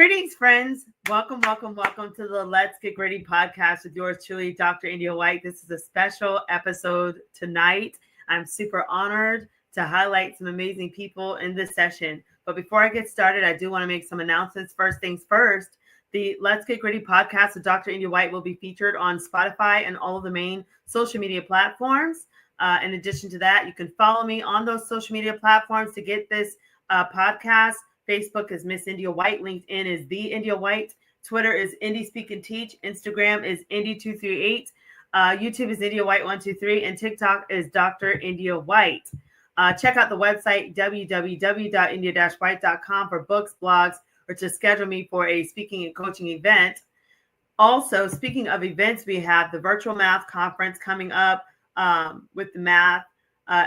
Greetings, friends. Welcome to the Let's Get Gritty podcast with yours truly, Dr. India White. This is a special episode tonight. I'm super honored to highlight some amazing people in this session. But before I get started, I do want to make some announcements. First things first, the Let's Get Gritty podcast with Dr. India White will be featured on Spotify and all of the main social media platforms. In addition to that, you can follow me on those social media platforms to get this podcast. Facebook is Miss India White. LinkedIn is The India White. Twitter is Indie Speak and Teach. Instagram is Indie238. YouTube is India White 123. And TikTok is Dr. India White. Check out the website, www.india-white.com for books, blogs, or to schedule me for a speaking and coaching event. Also, speaking of events, we have the virtual math conference coming up with the math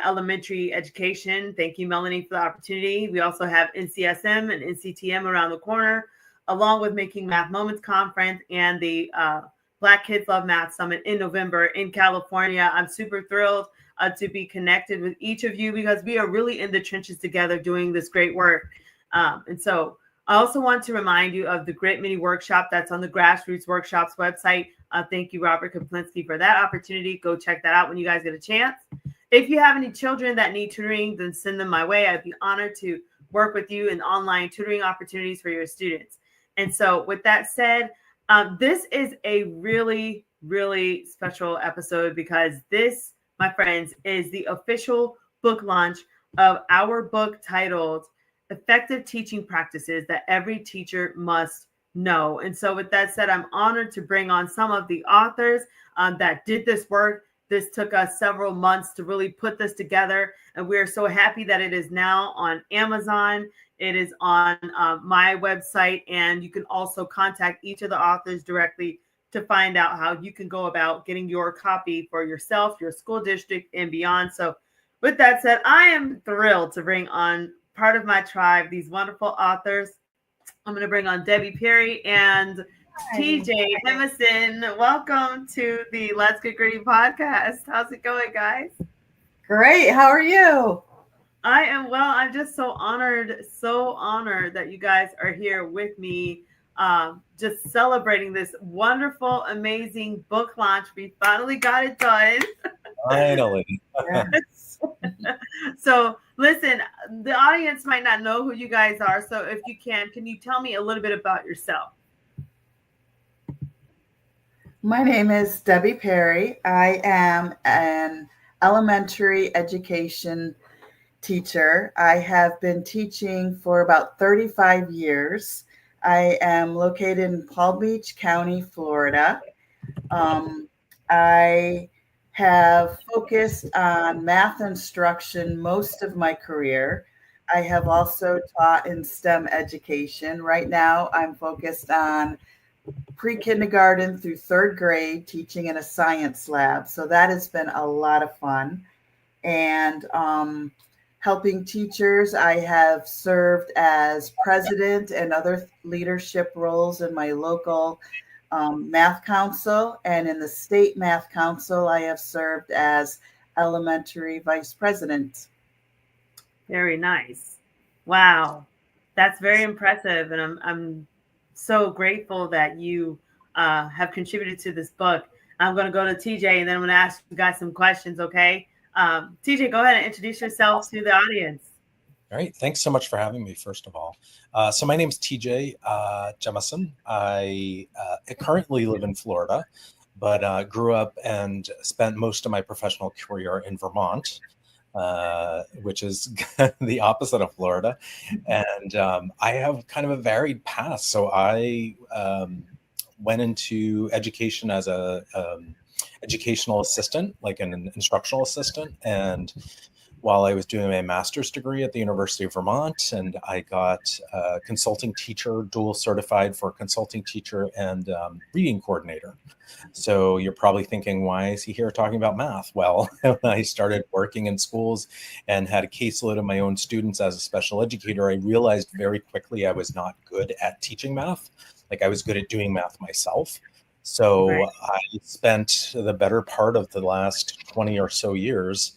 elementary education. Thank you, Melanie, for the opportunity. We also have NCSM and NCTM around the corner, along with Making Math Moments Conference and the Black Kids Love Math Summit in November in California. I'm super thrilled to be connected with each of you because we are really in the trenches together doing this great work. And so I also want to remind you of the Grit Mini Workshop that's on the Grassroots Workshops website. Thank you, Robert Kaplinsky, for that opportunity. Go check that out when you guys get a chance. If you have any children that need tutoring, then send them my way. I'd be honored to work with you in online tutoring opportunities for your students. And so with that said, this is a really, really special episode because this, my friends, is the official book launch of our book titled Effective Teaching Practices That Every Teacher Must Know. And so with that said, I'm honored to bring on some of the authors that did this work. This took us several months to really put this together, and we're so happy that it is now on Amazon. It is on my website, and you can also contact each of the authors directly to find out how you can go about getting your copy for yourself, your school district, and beyond. So with that said, I am thrilled to bring on part of my tribe, these wonderful authors. I'm going to bring on Debbie Perry and TJ Hemison. Welcome to the Let's Get Gritty podcast. How's it going, guys? Great. How are you? I am well. I'm just so honored that you guys are here with me, just celebrating this wonderful, amazing book launch. We finally got it done. Finally. So listen, the audience might not know who you guys are. So if you can you tell me a little bit about yourself? My name is Debbie Perry. I am an elementary education teacher. I have been teaching for about 35 years. I am located in Palm Beach County, Florida. I have focused on math instruction most of my career. I have also taught in STEM education. Right now, I'm focused on pre-kindergarten through third grade, teaching in a science lab. So that has been a lot of fun. And helping teachers, I have served as president and other leadership roles in my local math council. And in the state math council, I have served as elementary vice president. Very nice. Wow. That's very impressive. And I'm so grateful that you have contributed to this book. I'm going to go to TJ and then I'm going to ask you guys some questions, okay? TJ, go ahead and introduce yourself to the audience. All right. Thanks so much for having me, first of all. So my name is TJ Jemison. I currently live in Florida, but grew up and spent most of my professional career in Vermont, which is the opposite of Florida. And I have kind of a varied past. So I went into education as a educational assistant, like an instructional assistant. And while I was doing my master's degree at the University of Vermont, and I got a consulting teacher, dual certified for consulting teacher and reading coordinator. So you're probably thinking, why is he here talking about math? Well, when I started working in schools and had a caseload of my own students as a special educator, I realized very quickly I was not good at teaching math. Like I was good at doing math myself. So right. I spent the better part of the last 20 or so years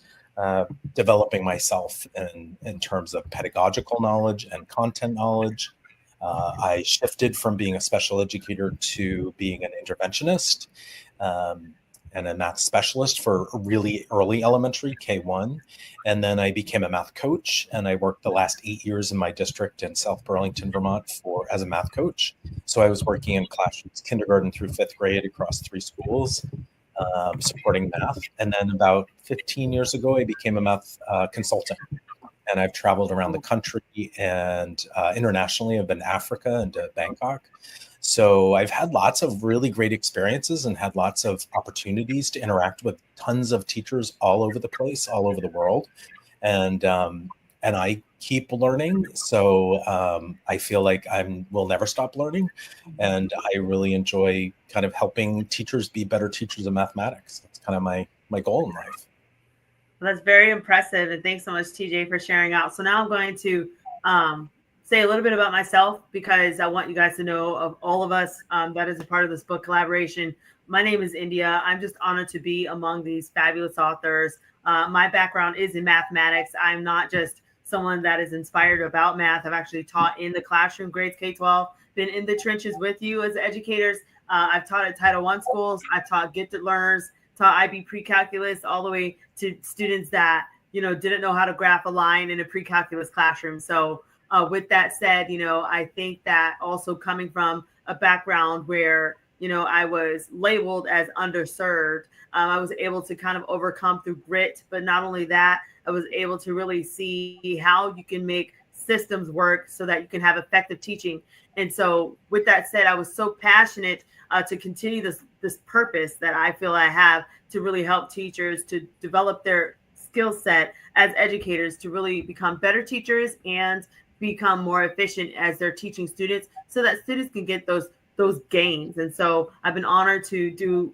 developing myself in terms of pedagogical knowledge and content knowledge, I shifted from being a special educator to being an interventionist and a math specialist for really early elementary, K1. And then I became a math coach, and I worked the last 8 years in my district in South Burlington, Vermont as a math coach. So I was working in classrooms, kindergarten through fifth grade across 3 schools, supporting math. And then about 15 years ago, I became a math consultant. And I've traveled around the country and internationally. I've been to Africa and to Bangkok. So I've had lots of really great experiences and had lots of opportunities to interact with tons of teachers all over the place, all over the world. And I keep learning. So I feel like will never stop learning. And I really enjoy kind of helping teachers be better teachers of mathematics. That's kind of my goal in life. Well, that's very impressive. And thanks so much, TJ, for sharing out. So now I'm going to say a little bit about myself, because I want you guys to know of all of us that is a part of this book collaboration. My name is India. I'm just honored to be among these fabulous authors. My background is in mathematics. I'm not just someone that is inspired about math. I've actually taught in the classroom, grades K-12, been in the trenches with you as educators. I've taught at Title I schools. I've taught gifted learners, taught IB pre-calculus, all the way to students that, didn't know how to graph a line in a pre-calculus classroom. So with that said, I think that also coming from a background where, I was labeled as underserved, I was able to kind of overcome through grit. But not only that, I was able to really see how you can make systems work so that you can have effective teaching. And so with that said, I was so passionate to continue this purpose that I feel I have to really help teachers to develop their skill set as educators to really become better teachers and become more efficient as they're teaching students, so that students can get those gains. And so I've been honored to do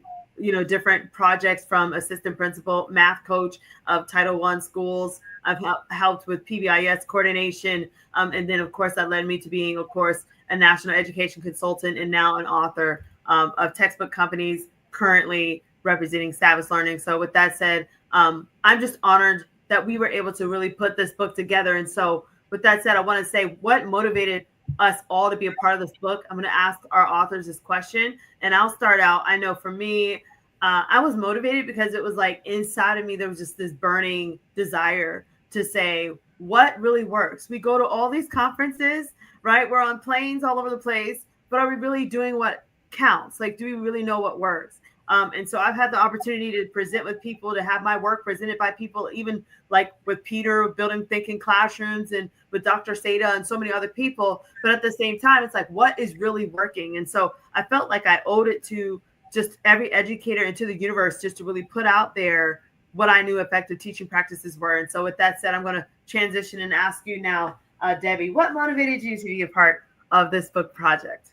different projects, from assistant principal, math coach of Title I schools. I've helped with PBIS coordination. And then, of course, that led me to being, of course, a national education consultant and now an author of textbook companies, currently representing Savvis Learning. So with that said, I'm just honored that we were able to really put this book together. And so with that said, I want to say what motivated us all to be a part of this book. I'm going to ask our authors this question, and I'll start out. I know for me, I was motivated because it was like inside of me, there was just this burning desire to say, what really works? We go to all these conferences, right? We're on planes all over the place, but are we really doing what counts? Like, do we really know what works? And so I've had the opportunity to present with people, to have my work presented by people, even like with Peter, building thinking classrooms, and with Dr. Seda and so many other people. But at the same time, it's like, what is really working? And so I felt like I owed it to just every educator and to the universe just to really put out there what I knew effective teaching practices were. And so with that said, I'm going to transition and ask you now, Debbie, what motivated you to be a part of this book project?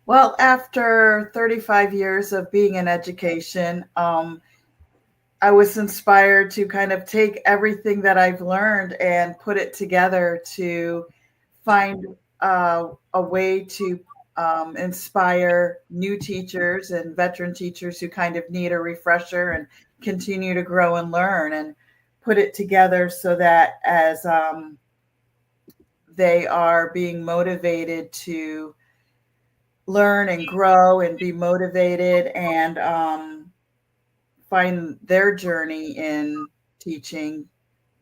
Well, after 35 years of being in education, I was inspired to kind of take everything that I've learned and put it together to find a way to inspire new teachers and veteran teachers who kind of need a refresher and continue to grow and learn, and put it together so that as they are being motivated to learn and grow and be motivated and find their journey in teaching,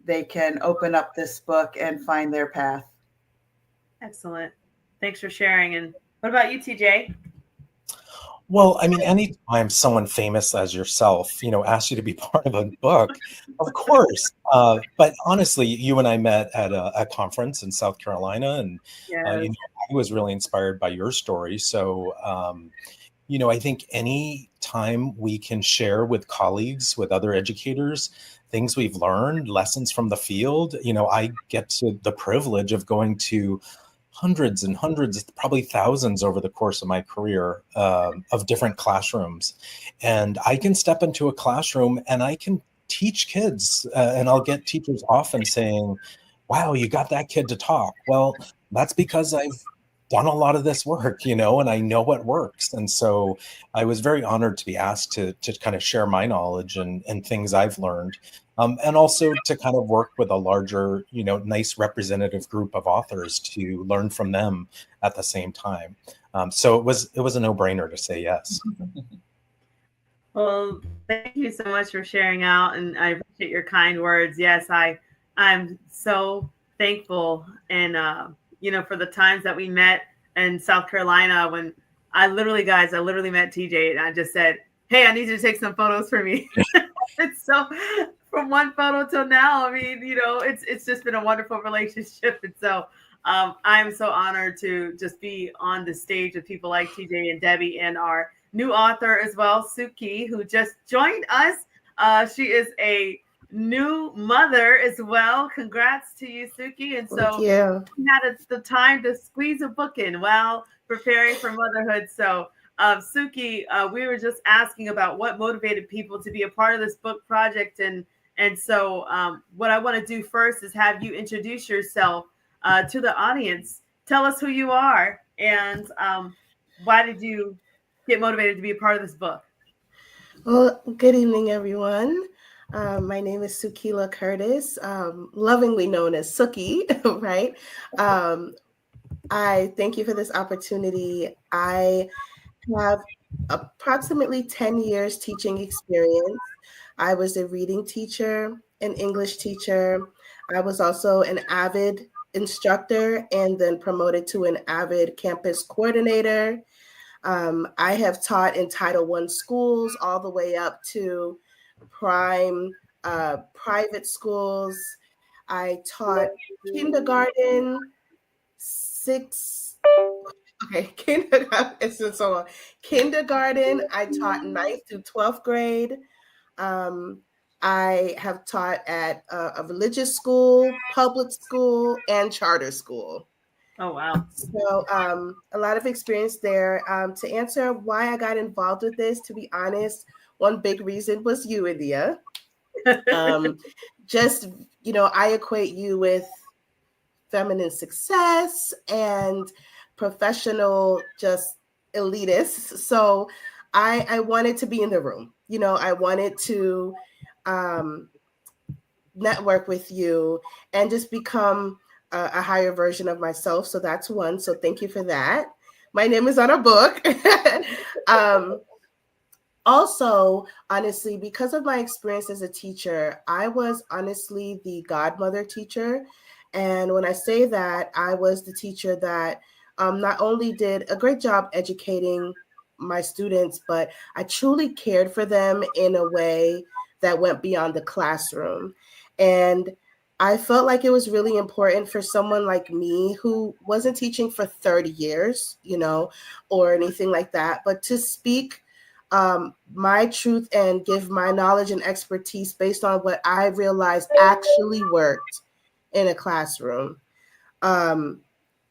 they can open up this book and find their path. Excellent. Thanks for sharing. And what about you, TJ? Well, I mean, anytime someone famous as yourself, asks you to be part of a book, of course. But honestly, you and I met at a conference in South Carolina, and Yes. I was really inspired by your story. So, I think any time we can share with colleagues, with other educators, things we've learned, lessons from the field, I get to the privilege of going to hundreds and hundreds, probably thousands over the course of my career of different classrooms. And I can step into a classroom and I can teach kids, and I'll get teachers often saying, wow, you got that kid to talk. Well, that's because I've done a lot of this work, and I know what works. And so I was very honored to be asked to kind of share my knowledge and things I've learned. And also to kind of work with a larger, nice representative group of authors to learn from them at the same time. So it was a no-brainer to say yes. Well, thank you so much for sharing out, and I appreciate your kind words. Yes, I'm so thankful, and for the times that we met in South Carolina when I literally met TJ, and I just said, "Hey, I need you to take some photos for me." And so, from one photo till now, I mean, it's just been a wonderful relationship, and so. I'm so honored to just be on the stage with people like TJ and Debbie and our new author as well, Suki, who just joined us. She is a new mother as well. Congrats to you, Suki. And Thank so you. we had the time to squeeze a book in while preparing for motherhood. So, Suki, we were just asking about what motivated people to be a part of this book project. And so what I want to do first is have you introduce yourself to the audience. Tell us who you are and why did you get motivated to be a part of this book? Well, good evening, everyone. My name is Sukila Curtis, lovingly known as Suki, right? I thank you for this opportunity. I have approximately 10 years teaching experience. I was a reading teacher, an English teacher. I was also an avid instructor and then promoted to an avid campus coordinator. I have taught in Title I schools all the way up to private schools. I taught kindergarten, kindergarten. It's so long. Kindergarten. I taught 9th through 12th grade. I have taught at a religious school, public school, and charter school. Oh, wow. So a lot of experience there. To answer why I got involved with this, to be honest, one big reason was you, India. Just, I equate you with feminine success and professional just elitists. So I wanted to be in the room. I wanted to network with you and just become a higher version of myself. So that's one. So thank you for that. My name is on a book. Also, honestly, because of my experience as a teacher, I was honestly the godmother teacher. And when I say that, I was the teacher that not only did a great job educating my students, but I truly cared for them in a way that went beyond the classroom. And I felt like it was really important for someone like me who wasn't teaching for 30 years, or anything like that, but to speak my truth and give my knowledge and expertise based on what I realized actually worked in a classroom. All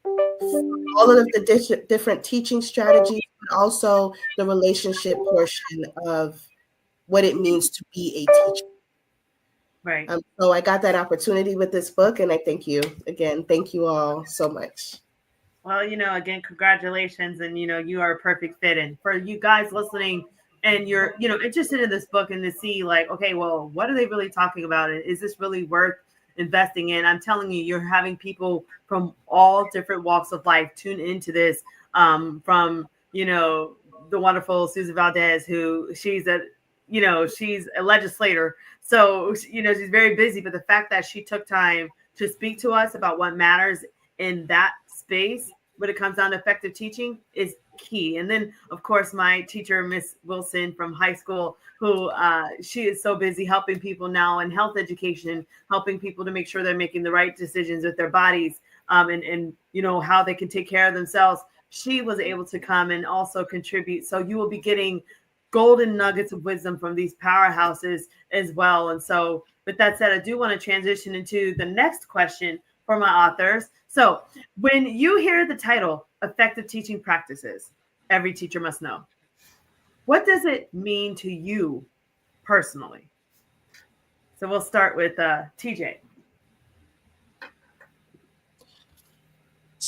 of the different teaching strategies, but also the relationship portion of what it means to be a teacher. Right. So I got that opportunity with this book, and I thank you again. Thank you all so much. Well, again, congratulations. And, you are a perfect fit. And for you guys listening and you're, interested in this book and to see like, okay, well, what are they really talking about? Is this really worth investing in? I'm telling you, you're having people from all different walks of life tune into this from, the wonderful Susan Valdez, who she's a legislator. So, she's very busy. But the fact that she took time to speak to us about what matters in that space when it comes down to effective teaching is key. And then, of course, my teacher, Miss Wilson from high school, who she is so busy helping people now in health education, helping people to make sure they're making the right decisions with their bodies and how they can take care of themselves. She was able to come and also contribute. So you will be getting golden nuggets of wisdom from these powerhouses as well. And so with that said, I do want to transition into the next question for my authors. So when you hear the title, Effective Teaching Practices, Every Teacher Must Know, what does it mean to you personally? So we'll start with TJ.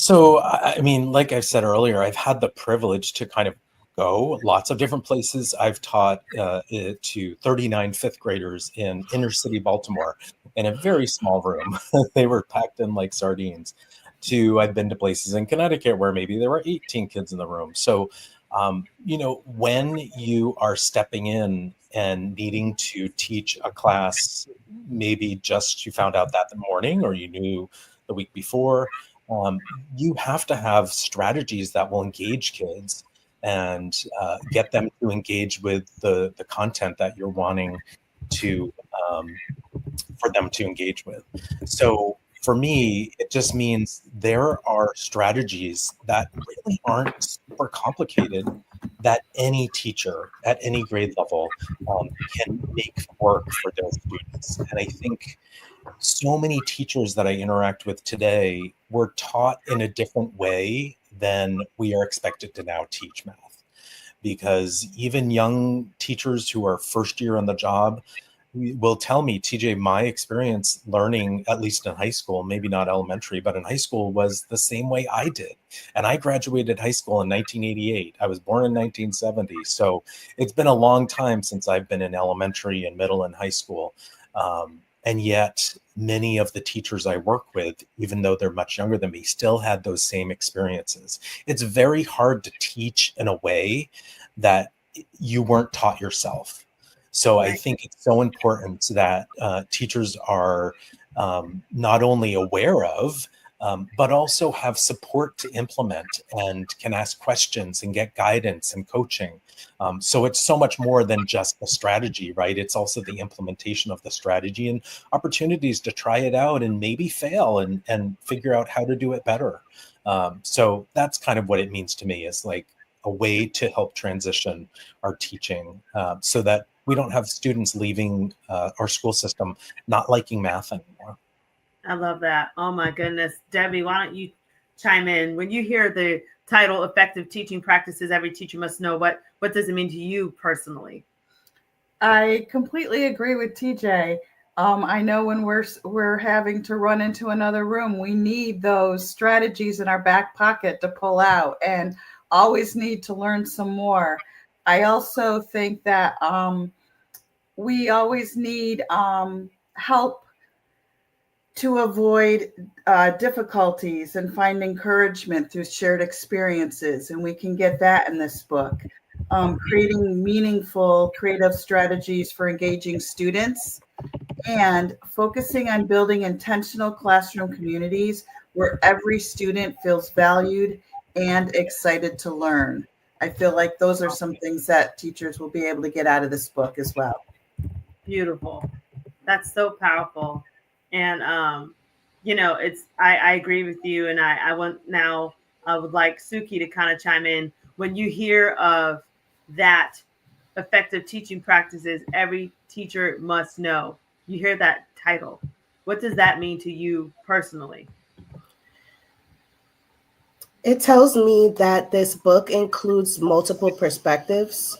So, I mean, like I said earlier, I've had the privilege to kind of go lots of different places. I've taught to 39 fifth graders in inner city Baltimore in a very small room. They were packed in like sardines. I've been to places in Connecticut where maybe there were 18 kids in the room. So, when you are stepping in and needing to teach a class, maybe just you found out that the morning or you knew the week before, um, you have to have strategies that will engage kids and get them to engage with the content that you're wanting to for them to engage with. So for me, it just means there are strategies that really aren't super complicated that any teacher at any grade level can make work for their students. And I think so many teachers that I interact with today were taught in a different way than we are expected to now teach math. Because even young teachers who are first year on the job will tell me, TJ, my experience learning, at least in high school, maybe not elementary, but in high school was the same way I did. And I graduated high school in 1988. I was born in 1970. So it's been a long time since I've been in elementary and middle and high school. And yet many of the teachers I work with, even though they're much younger than me, still had those same experiences. It's very hard to teach in a way that you weren't taught yourself. So I think it's so important that teachers are not only aware of, but also have support to implement and can ask questions and get guidance and coaching. So it's so much more than just the strategy, right? It's also the implementation of the strategy and opportunities to try it out and maybe fail and figure out how to do it better. So that's kind of what it means to me, is like a way to help transition our teaching so that we don't have students leaving our school system not liking math anymore. I love that. Oh my goodness. Debbie, why don't you chime in? When you hear the title Effective Teaching Practices Every Teacher Must Know, what does it mean to you personally? I completely agree with TJ. I know when we're having to run into another room, we need those strategies in our back pocket to pull out and always need to learn some more. I also think that we always need help to avoid difficulties and find encouragement through shared experiences. And we can get that in this book. Creating meaningful, creative strategies for engaging students and focusing on building intentional classroom communities where every student feels valued and excited to learn. I feel like those are some things that teachers will be able to get out of this book as well. Beautiful. That's so powerful. And I agree with you. And I would like Suki to kind of chime in. When you hear of that effective teaching practices every teacher must know, you hear that title. What does that mean to you personally? It tells me that this book includes multiple perspectives.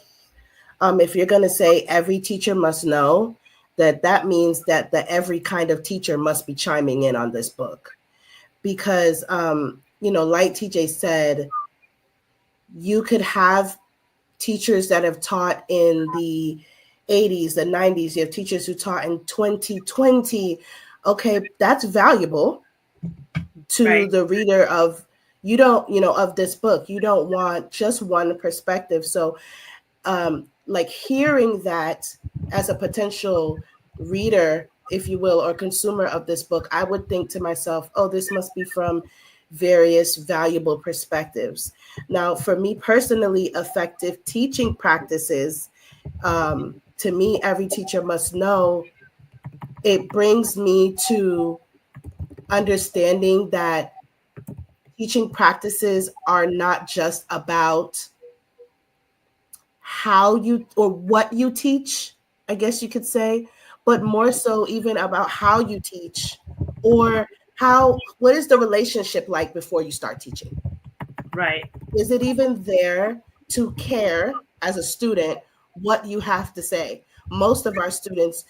If you're going to say every teacher must know, that means that the every kind of teacher must be chiming in on this book. Because, like TJ said, you could have teachers that have taught in the 80s, the 90s. You have teachers who taught in 2020. Okay, that's valuable to the reader of of this book. You don't want just one perspective. So like hearing that as a potential reader, if you will, or consumer of this book, I would think to myself, oh, this must be from various valuable perspectives. Now, for me personally, effective teaching practices, to me, every teacher must know, it brings me to understanding that teaching practices are not just about how you or what you teach, I guess you could say, but more so even about how you teach, or what is the relationship like before you start teaching? Right. Is it even there to care as a student what you have to say? Most of our students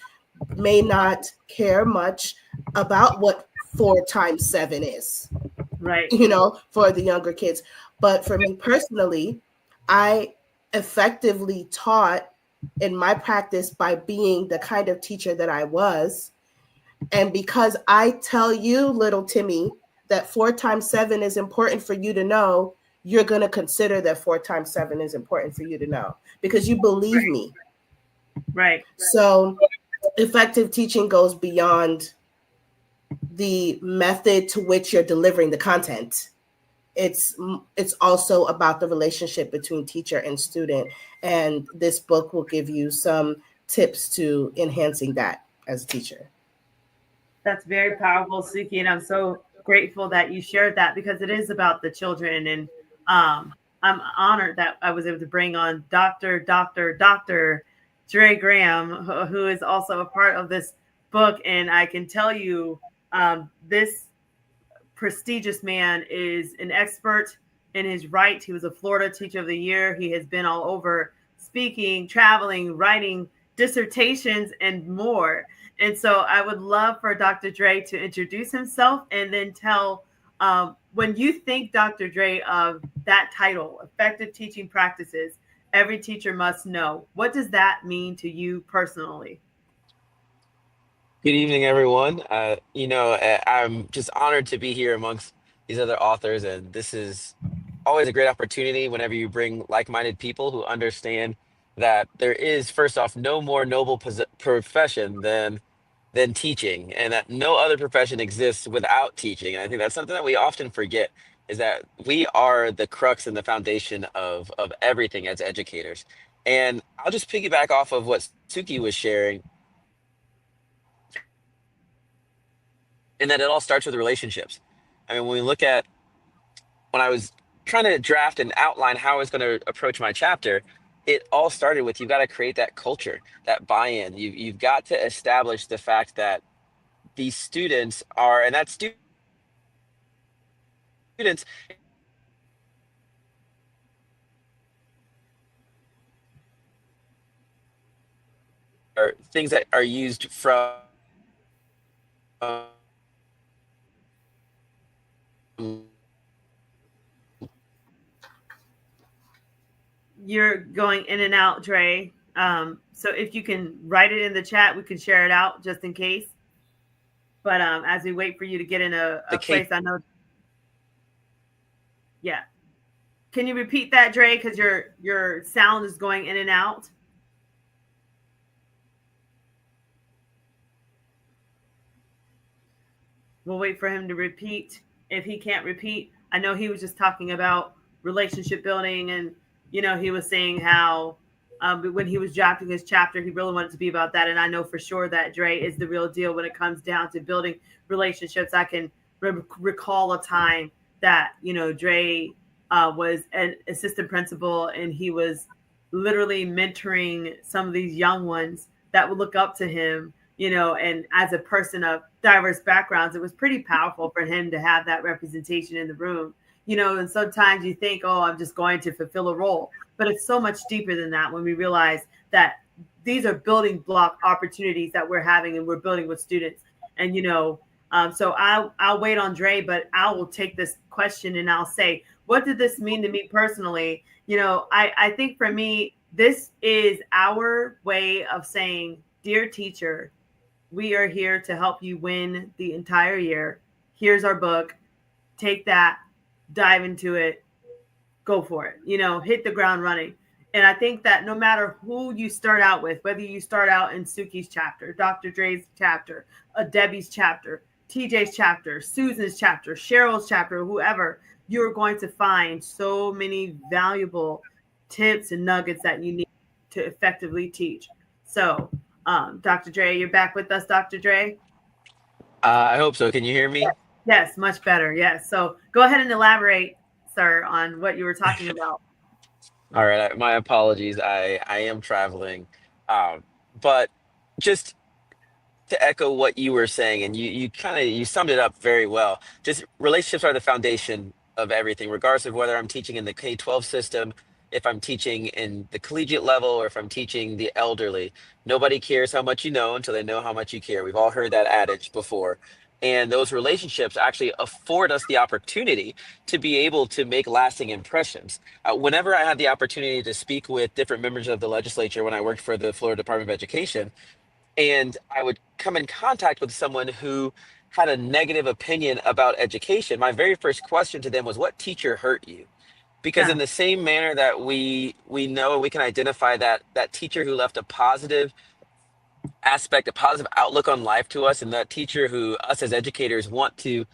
may not care much about what 4 times 7 is. Right. For the younger kids. But for me personally, I effectively taught in my practice by being the kind of teacher that I was. And because I tell you, little Timmy, that 4 times 7 is important for you to know, you're going to consider that 4 times 7 is important for you to know because you believe Right. me. Right. So effective teaching goes beyond the method to which you're delivering the content. It's also about the relationship between teacher and student, and this book will give you some tips to enhancing that as a teacher. That's very powerful, Suki, and I'm so grateful that you shared that because it is about the children. And I'm honored that I was able to bring on Dr. Dre Graham, who is also a part of this book. And I can tell you, this prestigious man is an expert in his right. He was a Florida Teacher of the Year. He has been all over speaking, traveling, writing dissertations, and more. And so I would love for Dr. Dre to introduce himself and then tell, when you think, Dr. Dre, of that title, Effective Teaching Practices, Every Teacher Must Know. What does that mean to you personally? Good evening, everyone. I'm just honored to be here amongst these other authors, and this is always a great opportunity whenever you bring like-minded people who understand that there is, first off, no more noble profession than teaching, and that no other profession exists without teaching. And I think that's something that we often forget is that we are the crux and the foundation of everything as educators. And I'll just piggyback off of what Suki was sharing in that it all starts with relationships. I mean, when we look at when I was trying to draft and outline how I was going to approach my chapter, it all started with you've got to create that culture, that buy-in. You've got to establish the fact that these students are, and that students are things that are used from You're going in and out, Dre. So if you can write it in the chat, we can share it out just in case. But as we wait for you to get in a the K place, I know. Yeah. Can you repeat that, Dre? Because your sound is going in and out. We'll wait for him to repeat. If he can't repeat, I know he was just talking about relationship building, and he was saying how when he was drafting his chapter, he really wanted to be about that. And I know for sure that Dre is the real deal when it comes down to building relationships. I can recall a time that Dre was an assistant principal, and he was literally mentoring some of these young ones that would look up to him, and as a person of diverse backgrounds, it was pretty powerful for him to have that representation in the room. And sometimes you think, oh, I'm just going to fulfill a role, but it's so much deeper than that when we realize that these are building block opportunities that we're having and we're building with students. And so I'll wait on Dre, but I will take this question and I'll say, what did this mean to me personally? I think for me, this is our way of saying, dear teacher, we are here to help you win the entire year. Here's our book. Take that, dive into it, go for it. Hit the ground running. And I think that no matter who you start out with, whether you start out in Suki's chapter, Dr. Dre's chapter, Debbie's chapter, TJ's chapter, Susan's chapter, Cheryl's chapter, whoever, you're going to find so many valuable tips and nuggets that you need to effectively teach. So, Dr. Dre, you're back with us, Dr. Dre? I hope so. Can you hear Yes, me? yes, much better. Yes. So go ahead and elaborate, sir, on what you were talking about. All right, my apologies. I am traveling, um, but just to echo what you were saying, and you kind of you summed it up very well. Just relationships are the foundation of everything, regardless of whether I'm teaching in the K-12 system, if I'm teaching in the collegiate level, or if I'm teaching the elderly. Nobody cares how much you know until they know how much you care. We've all heard that adage before. And those relationships actually afford us the opportunity to be able to make lasting impressions. Whenever I had the opportunity to speak with different members of the legislature when I worked for the Florida Department of Education, and I would come in contact with someone who had a negative opinion about education, my very first question to them was, what teacher hurt you? Because in Yeah. the same manner that we know and we can identify that teacher who left a positive aspect, a positive outlook on life to us, and that teacher who us as educators want to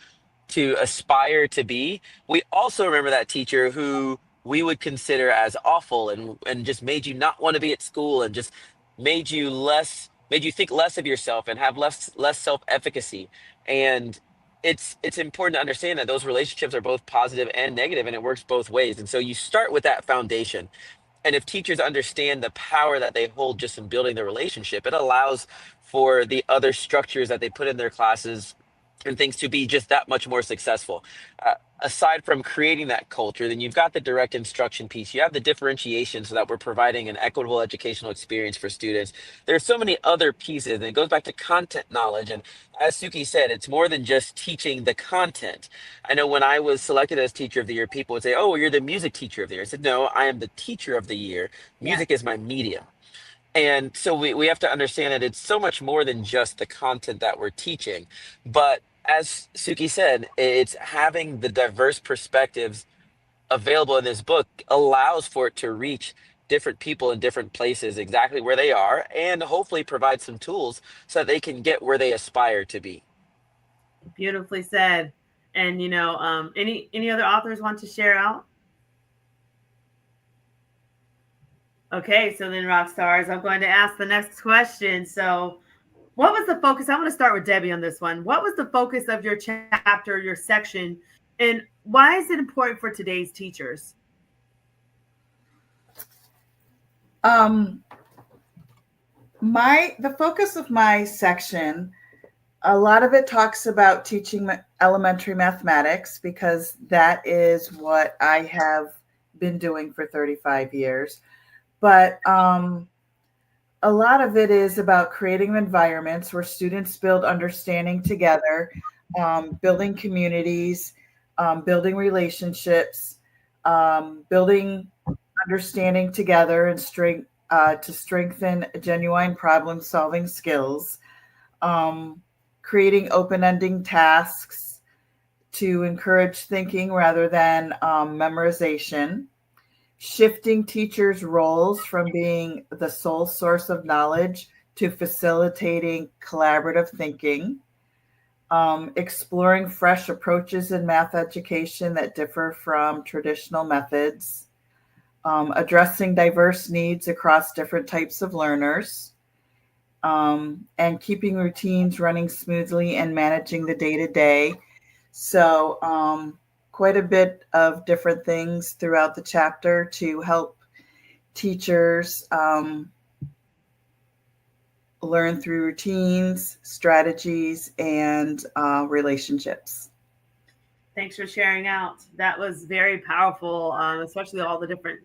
aspire to be, we also remember that teacher who we would consider as awful and just made you not want to be at school and just made you think less of yourself and have less self-efficacy. And it's important to understand that those relationships are both positive and negative, and it works both ways. And so you start with that foundation, and if teachers understand the power that they hold just in building the relationship, it allows for the other structures that they put in their classes and things to be just that much more successful. Aside from creating that culture, then you've got the direct instruction piece. You have the differentiation so that we're providing an equitable educational experience for students. There's so many other pieces, and it goes back to content knowledge. And as Suki said, it's more than just teaching the content. I know when I was selected as teacher of the year, people would say, "Oh, well, you're the music teacher of the year." I said, "No, I am the teacher of the year. Yeah. Music is my medium." And so we have to understand that it's so much more than just the content that we're teaching. But as Suki said, it's having the diverse perspectives available in this book allows for it to reach different people in different places exactly where they are, and hopefully provide some tools so that they can get where they aspire to be. Beautifully said. And any other authors want to share out? Okay, so then rock stars, I'm going to ask the next question. So, what was the focus? I want to start with Debbie on this one. What was the focus of your chapter, your section, and why is it important for today's teachers? The focus of my section, a lot of it talks about teaching elementary mathematics because that is what I have been doing for 35 years. But a lot of it is about creating environments where students build understanding together, building communities, building relationships, building understanding together and to strengthen genuine problem-solving skills, creating open-ending tasks to encourage thinking rather than memorization, shifting teachers' roles from being the sole source of knowledge to facilitating collaborative thinking, exploring fresh approaches in math education that differ from traditional methods, addressing diverse needs across different types of learners, and keeping routines running smoothly and managing the day-to-day. So quite a bit of different things throughout the chapter to help teachers learn through routines, strategies, and relationships. Thanks for sharing out. That was very powerful, especially all the different,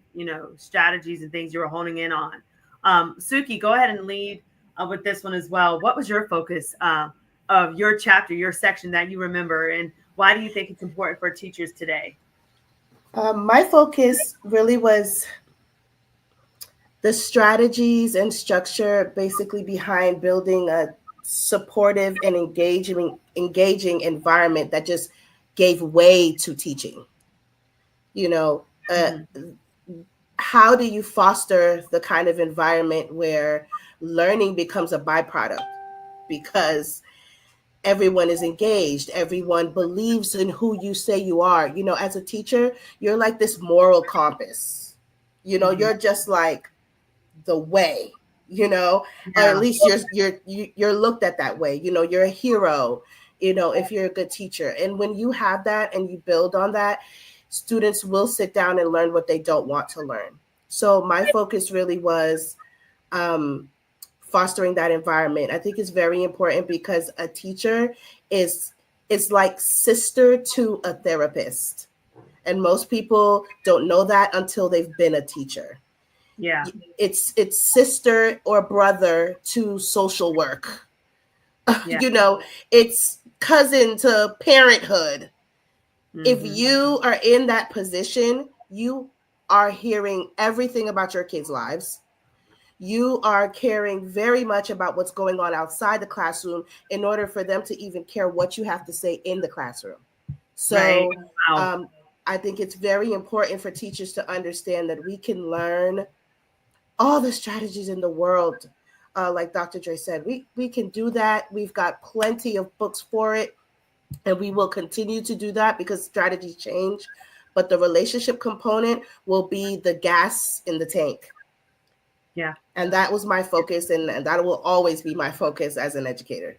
strategies and things you were honing in on. Suki, go ahead and lead with this one as well. What was your focus of your chapter, your section that you remember, and why do you think it's important for teachers today? My focus really was the strategies and structure basically behind building a supportive and engaging environment that just gave way to teaching. You know, how do you foster the kind of environment where learning becomes a byproduct because everyone is engaged, everyone believes in who you say you are? As a teacher, you're like this moral compass. You're just like the way, or at least you're looked at that way. You're a hero, if you're a good teacher. And when you have that and you build on that, students will sit down and learn what they don't want to learn. So my focus really was fostering that environment. I think it's very important because a teacher is like sister to a therapist. And most people don't know that until they've been a teacher. Yeah. It's sister or brother to social work. Yeah. It's cousin to parenthood. If Mm-hmm. you are in that position, you are hearing everything about your kids' lives. You are caring very much about what's going on outside the classroom in order for them to even care what you have to say in the classroom. Right. So Wow. um, I think it's very important for teachers to understand that we can learn all the strategies in the world. Like Dr. Dre said, we can do that. We've got plenty of books for it, and we will continue to do that because strategies change. But the relationship component will be the gas in the tank. Yeah. And that was my focus, and that will always be my focus as an educator.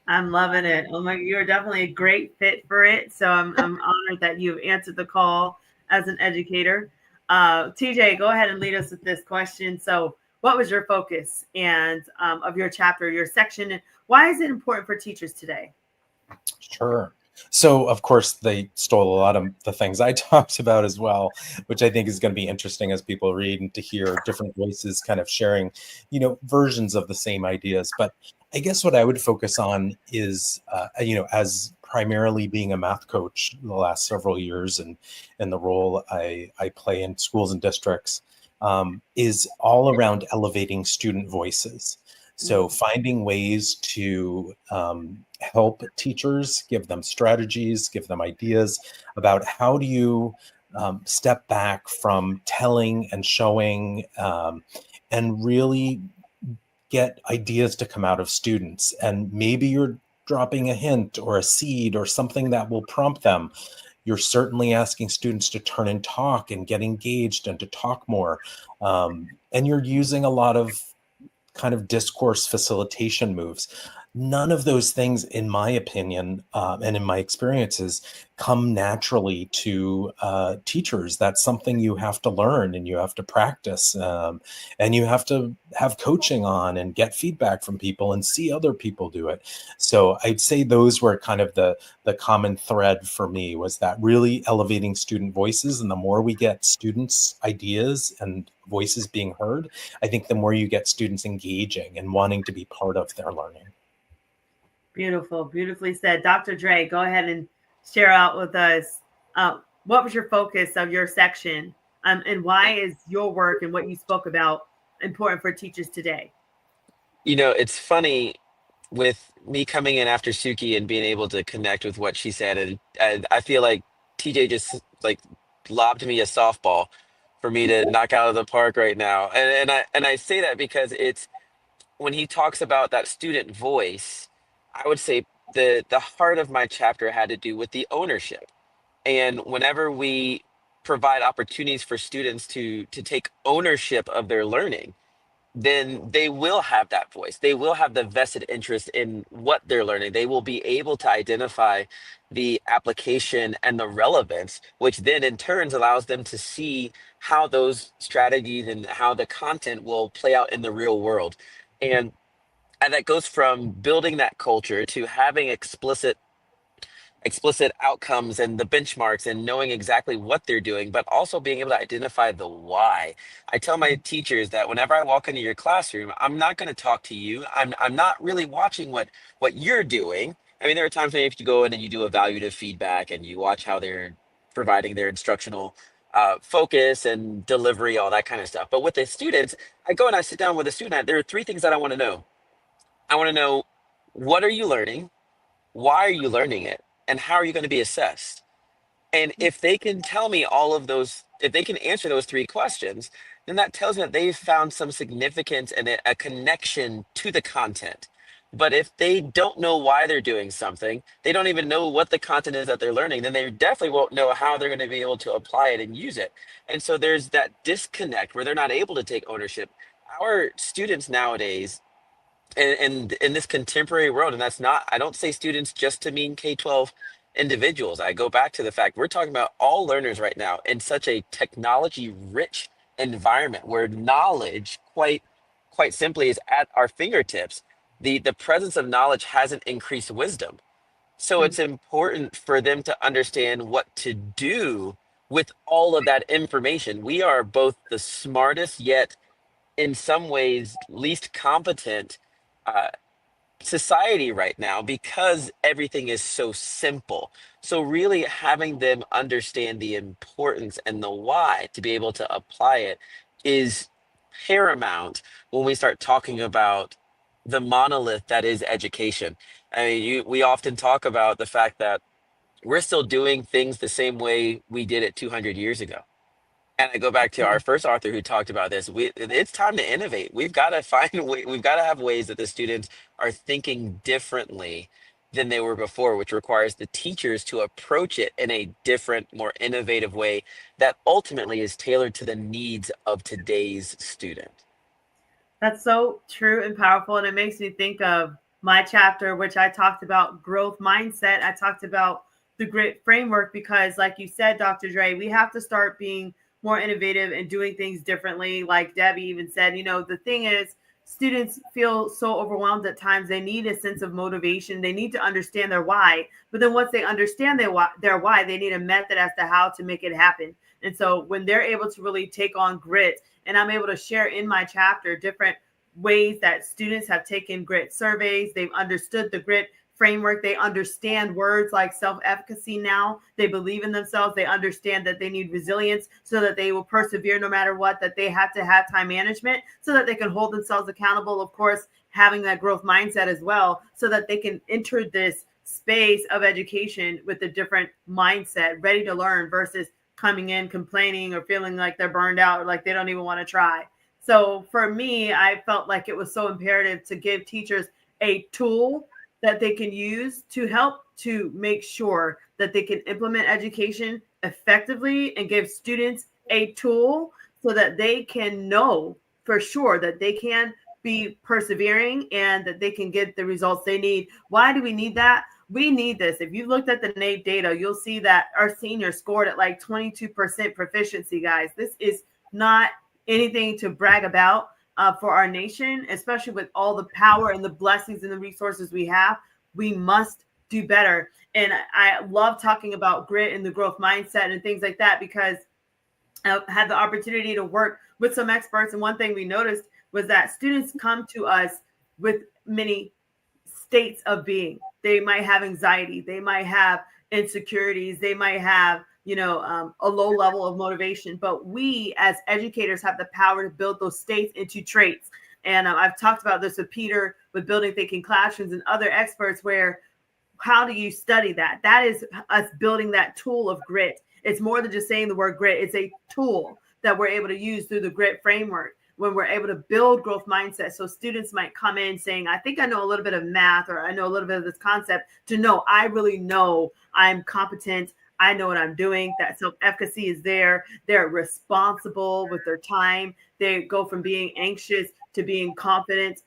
I'm loving it. Oh my, you're definitely a great fit for it. So I'm honored that you've answered the call as an educator. TJ, go ahead and lead us with this question. So, what was your focus and of your chapter, your section, and why is it important for teachers today? Sure. So, of course, they stole a lot of the things I talked about as well, which I think is going to be interesting as people read and to hear different voices kind of sharing, versions of the same ideas. But I guess what I would focus on is, as primarily being a math coach the last several years and the role I play in schools and districts, is all around elevating student voices. So finding ways to help teachers, give them strategies, give them ideas about how do you step back from telling and showing and really get ideas to come out of students. And maybe you're dropping a hint or a seed or something that will prompt them. You're certainly asking students to turn and talk and get engaged and to talk more. And you're using a lot of kind of discourse facilitation moves. None of those things, in my opinion, and in my experiences, come naturally to teachers. That's something you have to learn and you have to practice, and you have to have coaching on and get feedback from people and see other people do it. So I'd say those were kind of the common thread for me, was that really elevating student voices. And the more we get students' ideas and voices being heard, I think the more you get students engaging and wanting to be part of their learning. Beautiful, beautifully said. Dr. Dre, go ahead and share out with us what was your focus of your section, and why is your work and what you spoke about important for teachers today? It's funny with me coming in after Suki and being able to connect with what she said, and I feel like TJ just like lobbed me a softball for me to knock out of the park right now. And I say that because it's when he talks about that student voice, I would say the heart of my chapter had to do with the ownership. And whenever we provide opportunities for students to take ownership of their learning, then they will have that voice. They will have the vested interest in what they're learning. They will be able to identify the application and the relevance, which then in turns allows them to see how those strategies and how the content will play out in the real world. And that goes from building that culture to having explicit outcomes and the benchmarks and knowing exactly what they're doing, but also being able to identify the why. I tell my teachers that whenever I walk into your classroom, I'm not going to talk to you. I'm not really watching what you're doing. I mean, there are times when you have to go in and you do evaluative feedback and you watch how they're providing their instructional focus and delivery, all that kind of stuff. But with the students, I go and I sit down with a student. There are three things that I want to know. I want to know, what are you learning? Why are you learning it? And how are you going to be assessed? And if they can tell me all of those, if they can answer those three questions, then that tells me that they've found some significance and a connection to the content. But if they don't know why they're doing something, they don't even know what the content is that they're learning, then they definitely won't know how they're going to be able to apply it and use it. And so there's that disconnect where they're not able to take ownership. Our students nowadays, and in this contemporary world, and that's not, I don't say students just to mean K-12 individuals. I go back to the fact we're talking about all learners right now in such a technology rich environment where knowledge quite simply is at our fingertips. The presence of knowledge hasn't increased wisdom, so it's important for them to understand what to do with all of that information. We are both the smartest yet in some ways least competent uh, society right now because everything is so simple. So really having them understand the importance and the why to be able to apply it is paramount when we start talking about the monolith that is education. I mean, we often talk about the fact that we're still doing things the same way we did it 200 years ago. And I go back to our first author who talked about this. It's time to innovate. We've got to find we've got to have ways that the students are thinking differently than they were before, which requires the teachers to approach it in a different, more innovative way that ultimately is tailored to the needs of today's student. That's so true and powerful. And it makes me think of my chapter, which I talked about growth mindset. I talked about the grit framework because, like you said, Dr. Dre, we have to start being more innovative and doing things differently. Like Debbie even said, the thing is, students feel so overwhelmed at times. They need a sense of motivation. They need to understand their why. But then once they understand their why, they need a method as to how to make it happen. And so when they're able to really take on grit, and I'm able to share in my chapter different ways that students have taken grit surveys. They've understood the grit framework. They understand words like self-efficacy now. They believe in themselves. They understand that they need resilience so that they will persevere no matter what, that they have to have time management so that they can hold themselves accountable. Of course, having that growth mindset as well, so that they can enter this space of education with a different mindset, ready to learn versus coming in complaining or feeling like they're burned out or like they don't even want to try. So for me, I felt like it was so imperative to give teachers a tool that they can use to help to make sure that they can implement education effectively and give students a tool so that they can know for sure that they can be persevering and that they can get the results they need. Why do we need that? We need this. If you looked at the NAEP data, you'll see that our seniors scored at like 22% proficiency, guys. This is not anything to brag about for our nation, especially with all the power and the blessings and the resources we have. We must do better. And I love talking about grit and the growth mindset and things like that because I had the opportunity to work with some experts. And one thing we noticed was that students come to us with many states of being. They might have anxiety, they might have insecurities, they might have a low level of motivation, but we as educators have the power to build those states into traits. And I've talked about this with Peter with building thinking classrooms and other experts where how do you study that? That is us building that tool of grit. It's more than just saying the word grit. It's a tool that we're able to use through the grit framework when we're able to build growth mindset. So students might come in saying, I think I know a little bit of math or I know a little bit of this concept to know I really know I'm competent. I know what I'm doing. That self-efficacy is there. They're responsible with their time. They go from being anxious to being confident,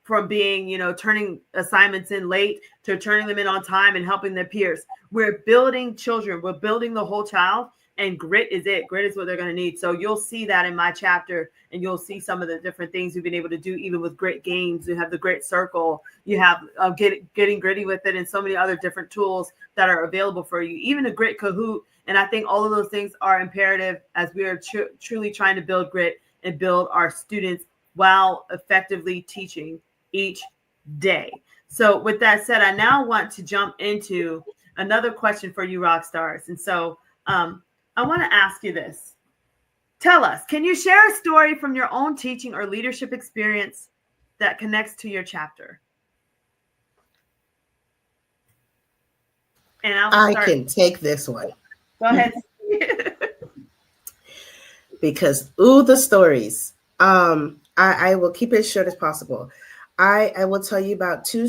from being, turning assignments in late to turning them in on time and helping their peers. We're building children. We're building the whole child. And grit is it. Grit is what they're going to need. So you'll see that in my chapter, and you'll see some of the different things we've been able to do, even with grit games. You have the grit circle. You have getting gritty with it, and so many other different tools that are available for you. Even a grit Kahoot. And I think all of those things are imperative as we are truly trying to build grit and build our students while effectively teaching each day. So with that said, I now want to jump into another question for you rock stars. And so I want to ask you this. Tell us, can you share a story from your own teaching or leadership experience that connects to your chapter? And I can take this one. Go ahead. Because, the stories. I will keep it as short as possible. I will tell you about two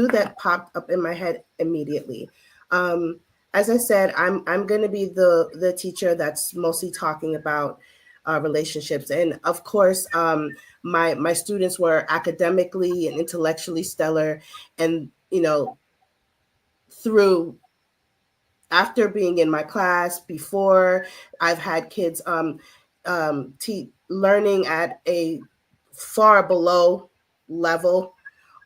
that popped up in my head immediately. As I said, I'm going to be the teacher that's mostly talking about relationships, and of course, my students were academically and intellectually stellar, and through after being in my class before, I've had kids learning at a far below level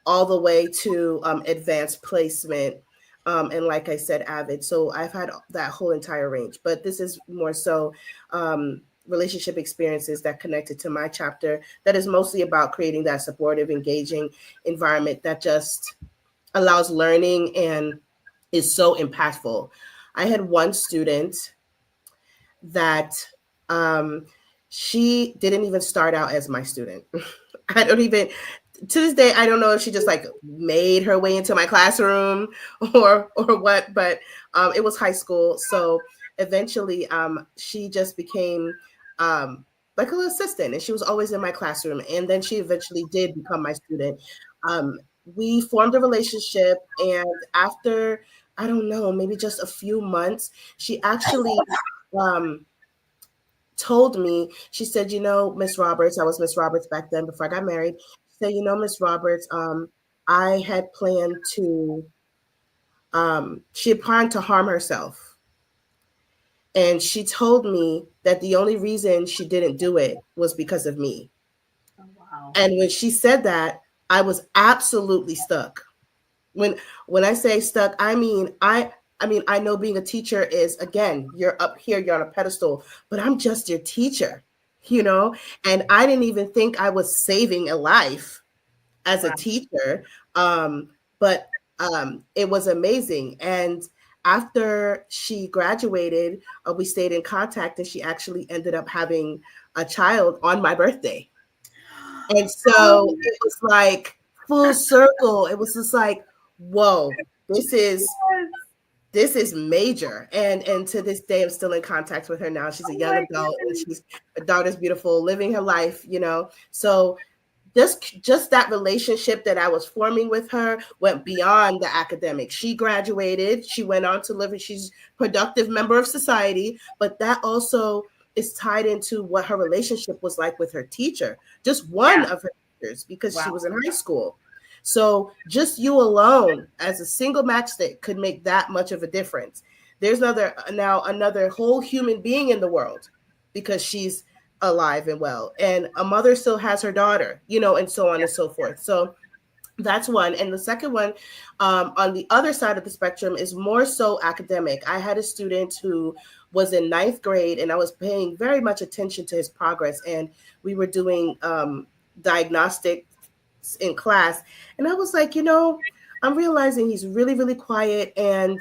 all the way to advanced placement. And like I said, avid. So I've had that whole entire range, but this is more so relationship experiences that connected to my chapter that is mostly about creating that supportive, engaging environment that just allows learning and is so impactful. I had one student that um, she didn't even start out as my student. I don't even, to this day, I don't know if she just like made her way into my classroom or what, but it was high school. So eventually she just became like a little assistant, and she was always in my classroom. And then she eventually did become my student. Um, we formed a relationship, and after, I don't know, maybe just a few months, she actually um, told me, she said, you know, Miss Roberts, I was Miss Roberts back then before I got married. She said, you know, Miss Roberts, I had planned to, she had planned to harm herself. And she told me that the only reason she didn't do it was because of me. Oh, wow. And when she said that, I was absolutely stuck. When when I say stuck, I mean I know being a teacher is, again, you're up here, you're on a pedestal, but I'm just your teacher, you know? And I didn't even think I was saving a life as a Wow. teacher. But it was amazing. And after she graduated, we stayed in contact, and she actually ended up having a child on my birthday. And so Oh, it was like full circle. It was just like, whoa, this is yes. this is major. And to this day, I'm still in contact with her now. She's a Oh young my adult, and goodness. her daughter's beautiful, living her life, you know. So just that relationship that I was forming with her went beyond the academic. She graduated, she went on to live, and she's a productive member of society, but that also is tied into what her relationship was like with her teacher, just one Yeah. of her teachers, because she Wow. was in high school. So just you alone as a single matchstick could make that much of a difference. There's another whole human being in the world because she's alive and well, and a mother still has her daughter, you know, and so on and so forth. So that's one. And the second one, on the other side of the spectrum, is more so academic. I had a student who was in ninth grade, and I was paying very much attention to his progress, and we were doing diagnostics in class. And I was like, you know, I'm realizing he's really, really quiet, and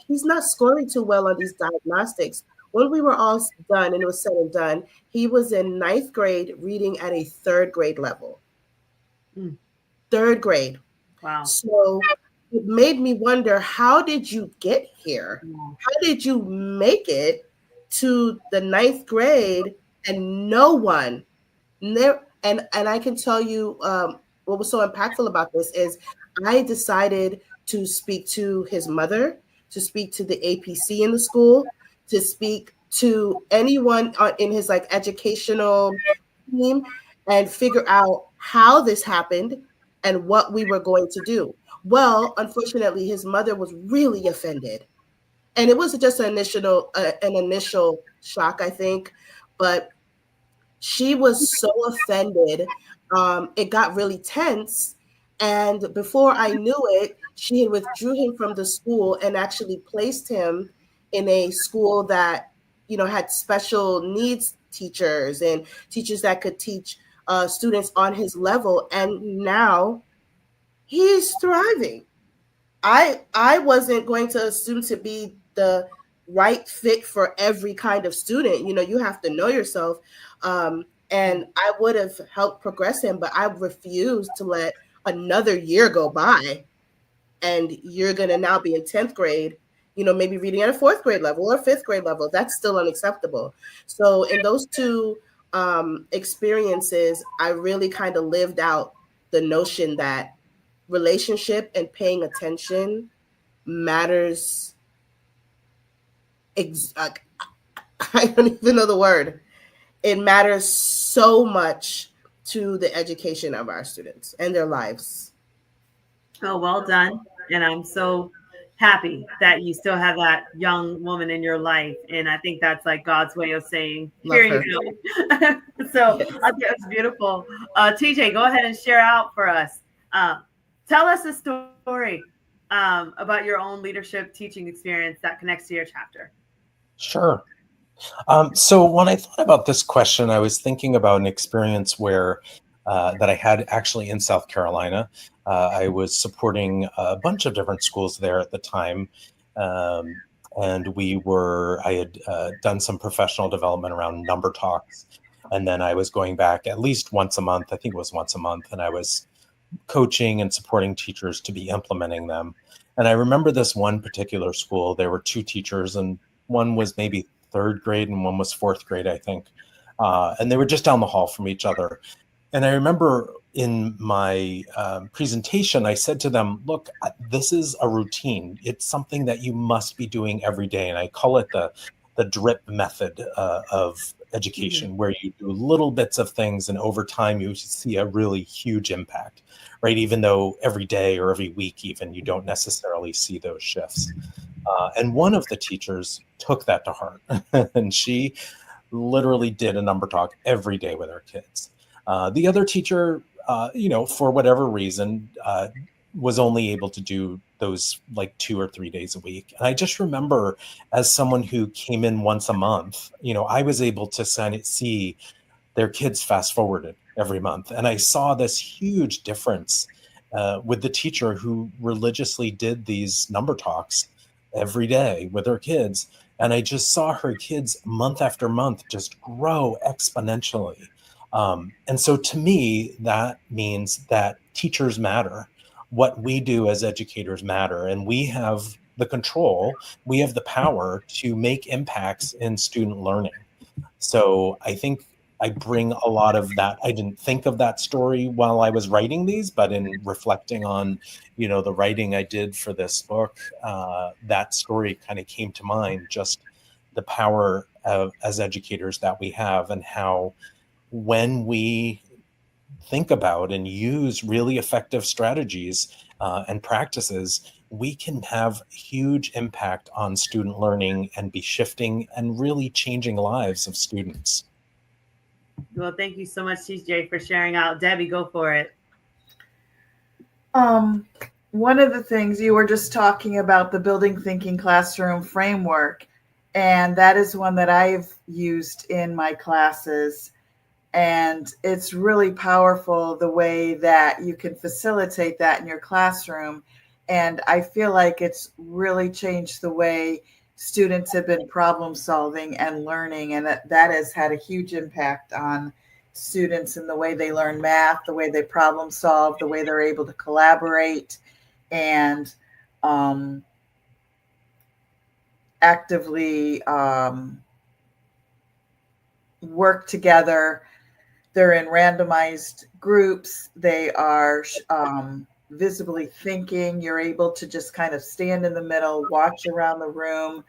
he's not scoring too well on these diagnostics. When we were all done and it was said and done, he was in ninth grade reading at a third grade level. Mm, Third grade. wow. So it made me wonder, how did you get here? Wow. How did you make it to the ninth grade and no one and I can tell you, what was so impactful about this is I decided to speak to his mother, to speak to the APC in the school, to speak to anyone in his like educational team, and figure out how this happened and what we were going to do. Well, unfortunately, his mother was really offended, and it was just an initial shock, I think, but she was so offended. It got really tense. And before I knew it, she had withdrew him from the school and actually placed him in a school that, you know, had special needs teachers and teachers that could teach students on his level. And now he's thriving. I wasn't going to assume to be the right fit for every kind of student. You know, you have to know yourself. And I would have helped progress him, but I refused to let another year go by, and you're going to now be in 10th grade, you know, maybe reading at a fourth grade level or fifth grade level. That's still unacceptable. So in those two experiences, I really kind of lived out the notion that relationship and paying attention matters. Ex- uh, I don't even know the word. It matters so much to the education of our students and their lives. Oh, well done. And I'm so happy that you still have that young woman in your life. And I think that's like God's way of saying, here Love you her. go. So Yes. I think it's beautiful. TJ, go ahead and share out for us. Tell us a story about your own leadership teaching experience that connects to your chapter. Sure. So when I thought about this question, I was thinking about an experience where that I had actually in South Carolina. I was supporting a bunch of different schools there at the time, um, and I had done some professional development around number talks, and then I was going back at least once a month. I think it was once a month, and I was coaching and supporting teachers to be implementing them. And I remember this one particular school, there were two teachers, and one was maybe third grade and one was fourth grade, I think. And they were just down the hall from each other. And I remember in my presentation, I said to them, look, this is a routine. It's something that you must be doing every day. And I call it the drip method of Mhm. education, where you do little bits of things and over time you see a really huge impact, right? Even though every day or every week, even, you don't necessarily see those shifts. And one of the teachers took that to heart and she literally did a number talk every day with our kids. The other teacher, for whatever reason, was only able to do those like 2 or 3 days a week. And I just remember, as someone who came in once a month, I was able to see their kids fast forwarded every month. And I saw this huge difference with the teacher who religiously did these number talks every day with her kids. And I just saw her kids month after month just grow exponentially. And so to me, that means that teachers matter. What we do as educators matter. And we have the control, we have the power to make impacts in student learning. So I think I bring a lot of that. I didn't think of that story while I was writing these, but in reflecting on, the writing I did for this book, that story kind of came to mind. Just the power of as educators that we have, and how when we think about and use really effective strategies and practices, we can have huge impact on student learning and be shifting and really changing lives of students. Well, thank you so much, TJ, for sharing out. Debbie, go for it. Um, One of the things you were just talking about, the building thinking classroom framework, and that is one that I've used in my classes. And it's really powerful the way that you can facilitate that in your classroom. And I feel like it's really changed the way students have been problem solving and learning. And that has had a huge impact on students in the way they learn math, the way they problem solve, the way they're able to collaborate and um, actively work together. They're in randomized groups. They are visibly thinking. You're able to just kind of stand in the middle, watch around the room,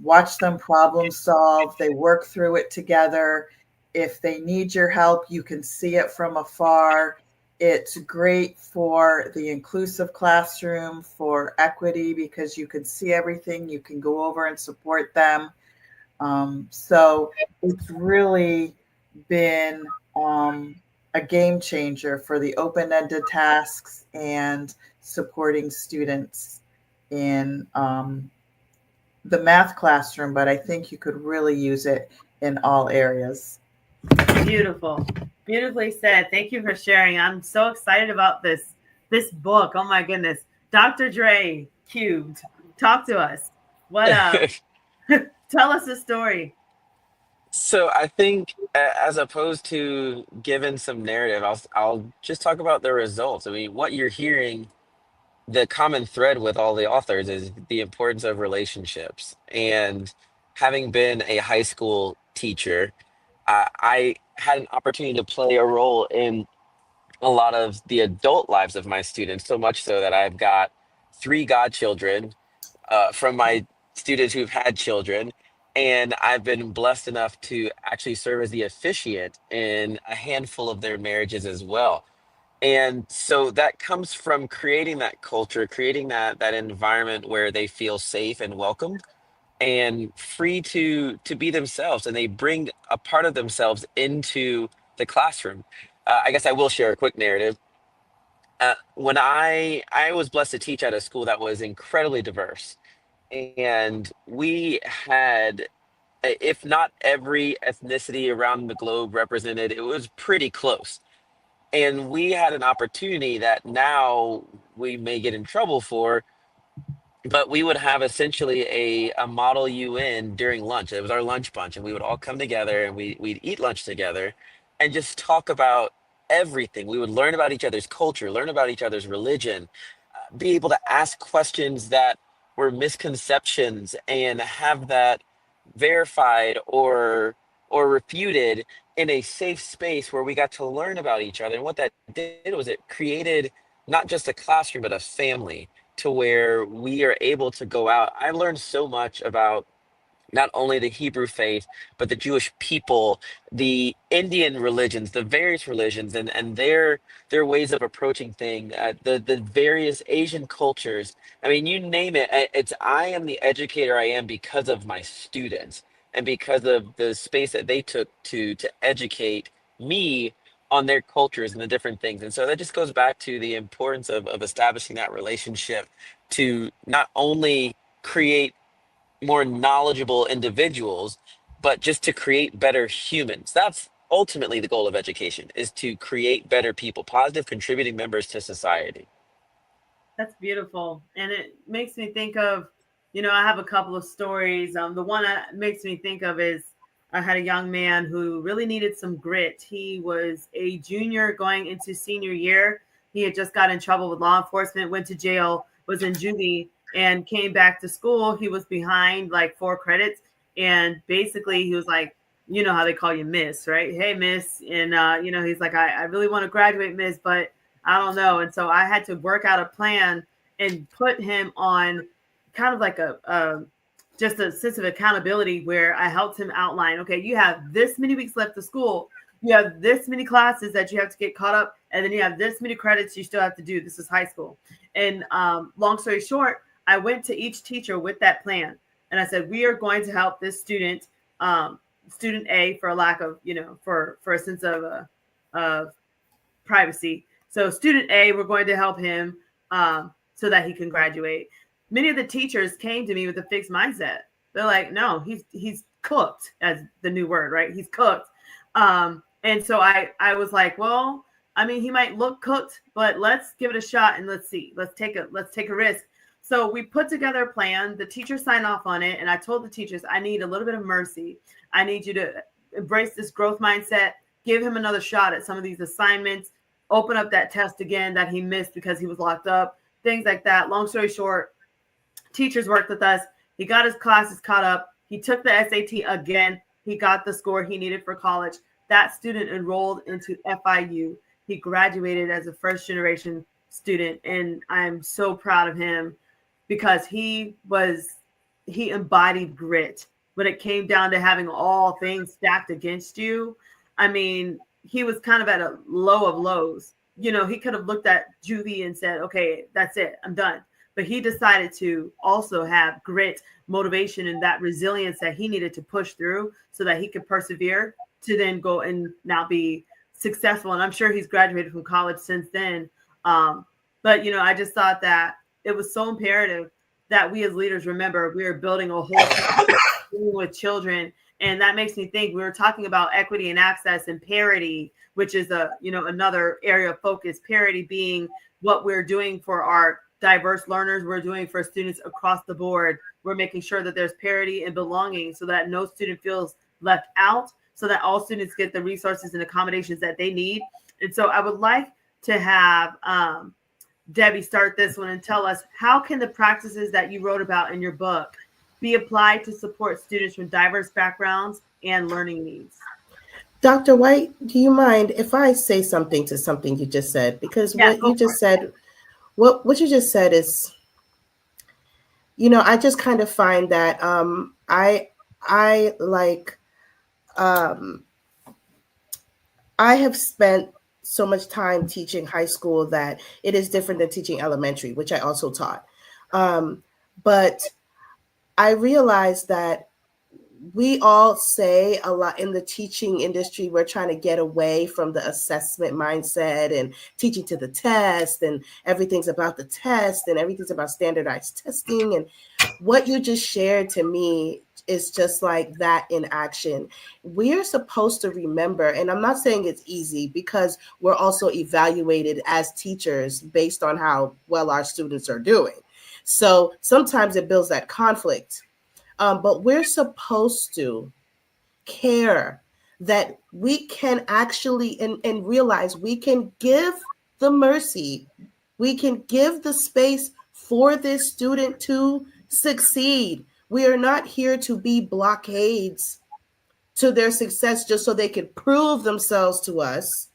watch them problem solve. They work through it together. If they need your help, you can see it from afar. It's great for the inclusive classroom, for equity, because you can see everything. You can go over and support them. So it's really been a game changer for the open-ended tasks and supporting students in the math classroom, but I think you could really use it in all areas. Beautiful. Beautifully said. Thank you for sharing. I'm so excited about this book. Oh my goodness. Dr. Dre Cubed. Talk to us. What tell us a story. So I think as opposed to giving some narrative, I'll just talk about the results. I mean, what you're hearing, the common thread with all the authors is the importance of relationships. And having been a high school teacher, I had an opportunity to play a role in a lot of the adult lives of my students, so much so that I've got three godchildren from my students who've had children. And I've been blessed enough to actually serve as the officiant in a handful of their marriages as well. And so that comes from creating that culture, creating that environment where they feel safe and welcomed and free to be themselves, and they bring a part of themselves into the classroom. I guess I will share a quick narrative. When I was blessed to teach at a school that was incredibly diverse, and we had if not every ethnicity around the globe represented, it was pretty close. And we had an opportunity that now we may get in trouble for, but we would have essentially a model UN during lunch. It was our lunch bunch, and we would all come together and we'd eat lunch together and just talk about everything. We would learn about each other's culture, learn about each other's religion, be able to ask questions that were misconceptions and have that verified or refuted in a safe space where we got to learn about each other. And what that did was it created not just a classroom but a family to where we are able to go out. I learned so much about not only the Hebrew faith, but the Jewish people, the Indian religions, the various religions, and their ways of approaching things, the various Asian cultures. I mean, you name it. It's I am the educator I am because of my students and because of the space that they took to educate me on their cultures and the different things. And so that just goes back to the importance of establishing that relationship to not only create more knowledgeable individuals, but just to create better humans. That's ultimately the goal of education, is to create better people, positive contributing members to society. That's beautiful. And it makes me think of, I have a couple of stories. The one that makes me think of is I had a young man who really needed some grit. He was a junior going into senior year. He had just got in trouble with law enforcement, went to jail, was in juvie, and came back to school. He was behind like 4 credits. And basically, he was like, you know how they call you miss, right? Hey, miss. And, he's like, I really want to graduate, miss, but I don't know. And so I had to work out a plan and put him on kind of like just a sense of accountability where I helped him outline, okay, you have this many weeks left of school. You have this many classes that you have to get caught up. And then you have this many credits you still have to do. This is high school. And long story short, I went to each teacher with that plan. And I said, we are going to help this student, student A, for a lack of, for a sense of privacy. So student A, we're going to help him so that he can graduate. Many of the teachers came to me with a fixed mindset. They're like, no, he's cooked, as the new word, right? He's cooked. And so I was like, well, I mean, he might look cooked, but let's give it a shot and let's see. Let's take a risk. So we put together a plan. The teachers signed off on it. And I told the teachers, I need a little bit of mercy. I need you to embrace this growth mindset, give him another shot at some of these assignments, open up that test again that he missed because he was locked up, things like that. Long story short, teachers worked with us. He got his classes caught up. He took the SAT again. He got the score he needed for college. That student enrolled into FIU. He graduated as a first generation student. And I'm so proud of him because he embodied grit when it came down to having all things stacked against you. I mean, he was kind of at a low of lows. He could have looked at juvie and said, okay, that's it, I'm done. But he decided to also have grit, motivation, and that resilience that he needed to push through so that he could persevere to then go and now be successful. And I'm sure he's graduated from college since then. But, I just thought that it was so imperative that we as leaders remember we are building a whole with children. And that makes me think we were talking about equity and access and parity, which is another area of focus. Parity being what we're doing for our diverse learners, we're doing for students across the board. We're making sure that there's parity and belonging so that no student feels left out, so that all students get the resources and accommodations that they need. And so I would like to have Debbie start this one and tell us, how can the practices that you wrote about in your book be applied to support students from diverse backgrounds and learning needs? Dr. White, do you mind if I say something to something you just said? Because what you just said is, I just kind of find that I have spent so much time teaching high school that it is different than teaching elementary, which I also taught. But I realized that we all say a lot in the teaching industry, we're trying to get away from the assessment mindset and teaching to the test, and everything's about the test and everything's about standardized testing. And what you just shared to me is just like that in action. We're supposed to remember, and I'm not saying it's easy, because we're also evaluated as teachers based on how well our students are doing. So sometimes it builds that conflict. But we're supposed to care that we can actually and realize we can give the mercy, we can give the space for this student to succeed. We are not here to be blockades to their success just so they can prove themselves to us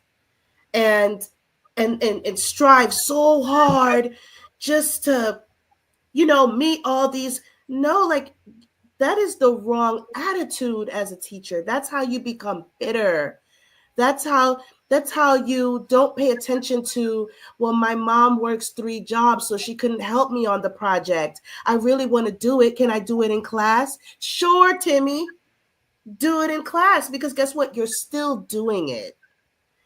and and strive so hard just to meet all these. No, like, that is the wrong attitude as a teacher. That's how you become bitter. That's how you don't pay attention to, well, my mom works 3 jobs, so she couldn't help me on the project. I really want to do it. Can I do it in class? Sure, Timmy. Do it in class, because guess what? You're still doing it.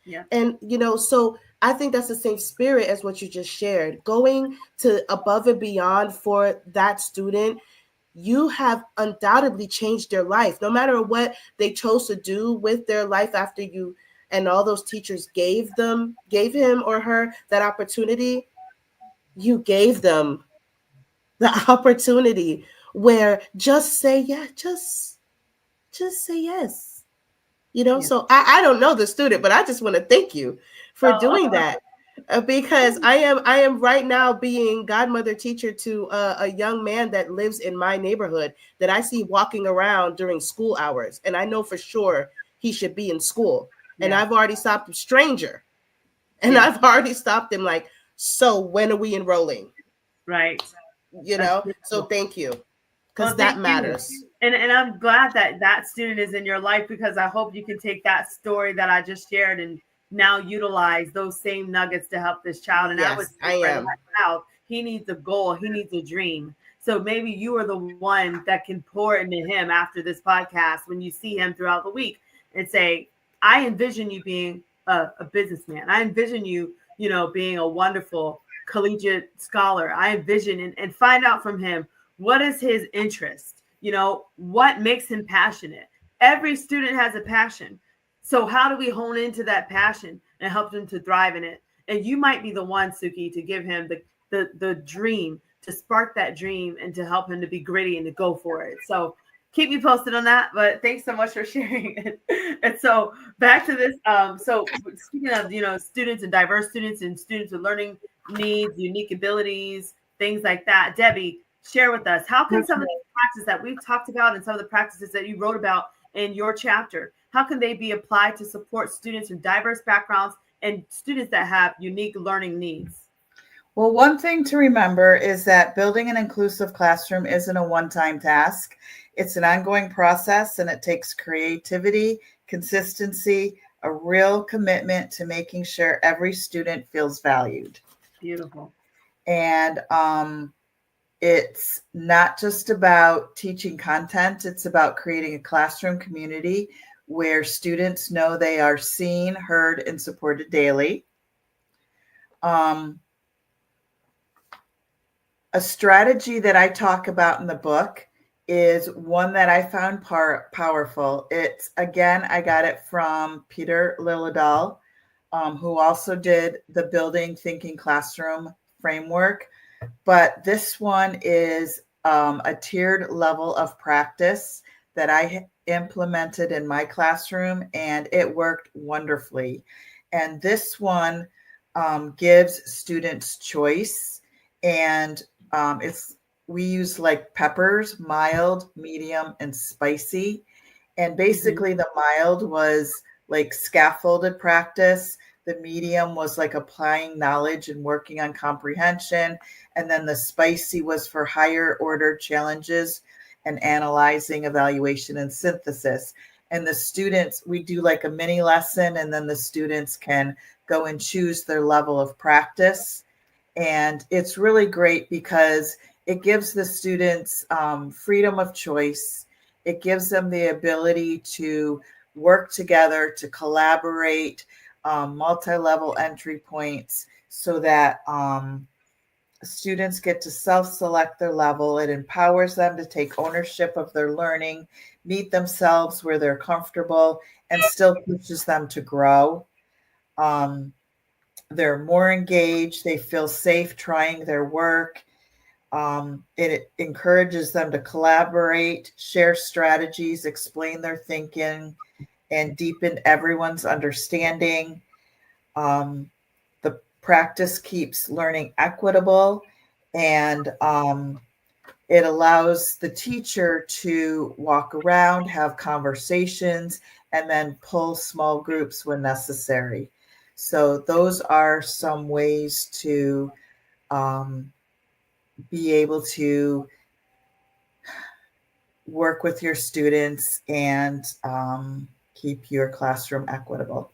Yeah. And so I think that's the same spirit as what you just shared. Going to above and beyond for that student, you have undoubtedly changed their life. No matter what they chose to do with their life after you and all those teachers gave him or her that opportunity, you gave them the opportunity where just say yeah, just say yes. Yeah. So I don't know the student, but I just want to thank you for doing that. Because I am right now being godmother teacher to a young man that lives in my neighborhood that I see walking around during school hours, and I know for sure he should be in school. And Yeah. I've already stopped him, stranger, and Yeah. I've already stopped him, like, so when are we enrolling? Right. That's So beautiful. thank you, because Well, that thank you. matters. And I'm glad that that student is in your life, because I hope you can take that story that I just shared and now utilize those same nuggets to help this child. And I would Yes, say I for am. that child, he needs a goal, he needs a dream. So maybe you are the one that can pour into him after this podcast when you see him throughout the week and say, I envision you being a businessman. I envision you, being a wonderful collegiate scholar. I envision and find out from him, what is his interest? What makes him passionate? Every student has a passion. So how do we hone into that passion and help them to thrive in it? And you might be the one, Suki, to give him the dream, to spark that dream and to help him to be gritty and to go for it. So keep me posted on that. But thanks so much for sharing it. And so back to this. So speaking of, students and diverse students and students with learning needs, unique abilities, things like that. Debbie, share with us, how can some of the practices that we've talked about and some of the practices that you wrote about in your chapter, how can they be applied to support students from diverse backgrounds and students that have unique learning needs? Well, one thing to remember is that building an inclusive classroom isn't a one-time task. It's an ongoing process, and it takes creativity, consistency, a real commitment to making sure every student feels valued. Beautiful. And it's not just about teaching content, it's about creating a classroom community where students know they are seen, heard, and supported daily. A strategy that I talk about in the book is one that I found powerful. It's, again, I got it from Peter Liljedahl, who also did the Building Thinking Classroom framework. But this one is a tiered level of practice that I implemented in my classroom, and it worked wonderfully. And this one gives students choice, and we use like peppers, mild, medium, and spicy. And basically the mild was like scaffolded practice. The medium was like applying knowledge and working on comprehension. And then the spicy was for higher order challenges and analyzing, evaluation, and synthesis. And the students, we do like a mini lesson, and then the students can go and choose their level of practice. And it's really great because it gives the students freedom of choice. It gives them the ability to work together, to collaborate, multi-level entry points, so that students get to self-select their level. It empowers them to take ownership of their learning, meet themselves where they're comfortable, and still pushes them to grow. They're more engaged. They feel safe trying their work. It encourages them to collaborate, share strategies, explain their thinking, and deepen everyone's understanding. The practice keeps learning equitable, and it allows the teacher to walk around, have conversations, and then pull small groups when necessary. So those are some ways to be able to work with your students and keep your classroom equitable.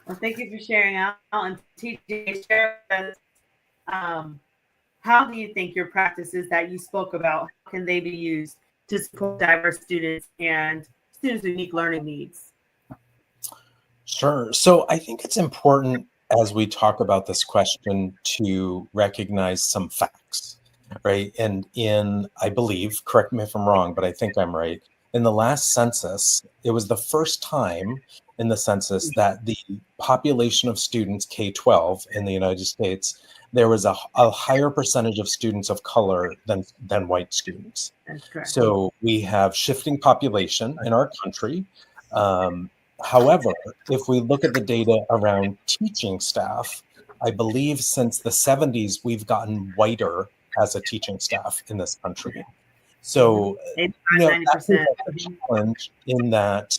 Well, thank you for sharing out. And TJ, share with us, how do you think your practices that you spoke about, how can they be used to support diverse students and students with unique learning needs? Sure. So I think it's important as we talk about this question to recognize some facts, right? And I believe, correct me if I'm wrong, but I think I'm right. In the last census, it was the first time in the census that the population of students K-12 in the United States, there was a higher percentage of students of color than white students. That's correct. So we have shifting population in our country. However, if we look at the data around teaching staff, I believe since the 70s, we've gotten whiter as a teaching staff in this country. So, that's a challenge in that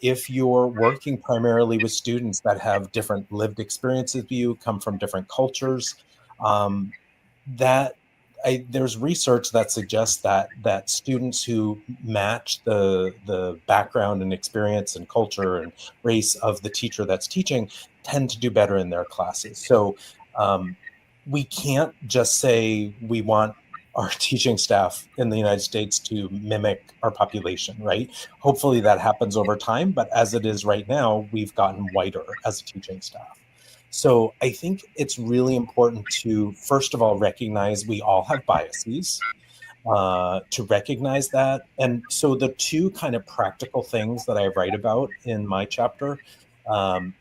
if you're working primarily with students that have different lived experiences with you, come from different cultures, there's research that suggests that students who match the background and experience and culture and race of the teacher that's teaching tend to do better in their classes. So we can't just say we want our teaching staff in the United States to mimic our population, right? Hopefully that happens over time, but as it is right now, we've gotten whiter as a teaching staff. So I think it's really important to, first of all, recognize we all have biases, to recognize that. And so the two kind of practical things that I write about in my chapter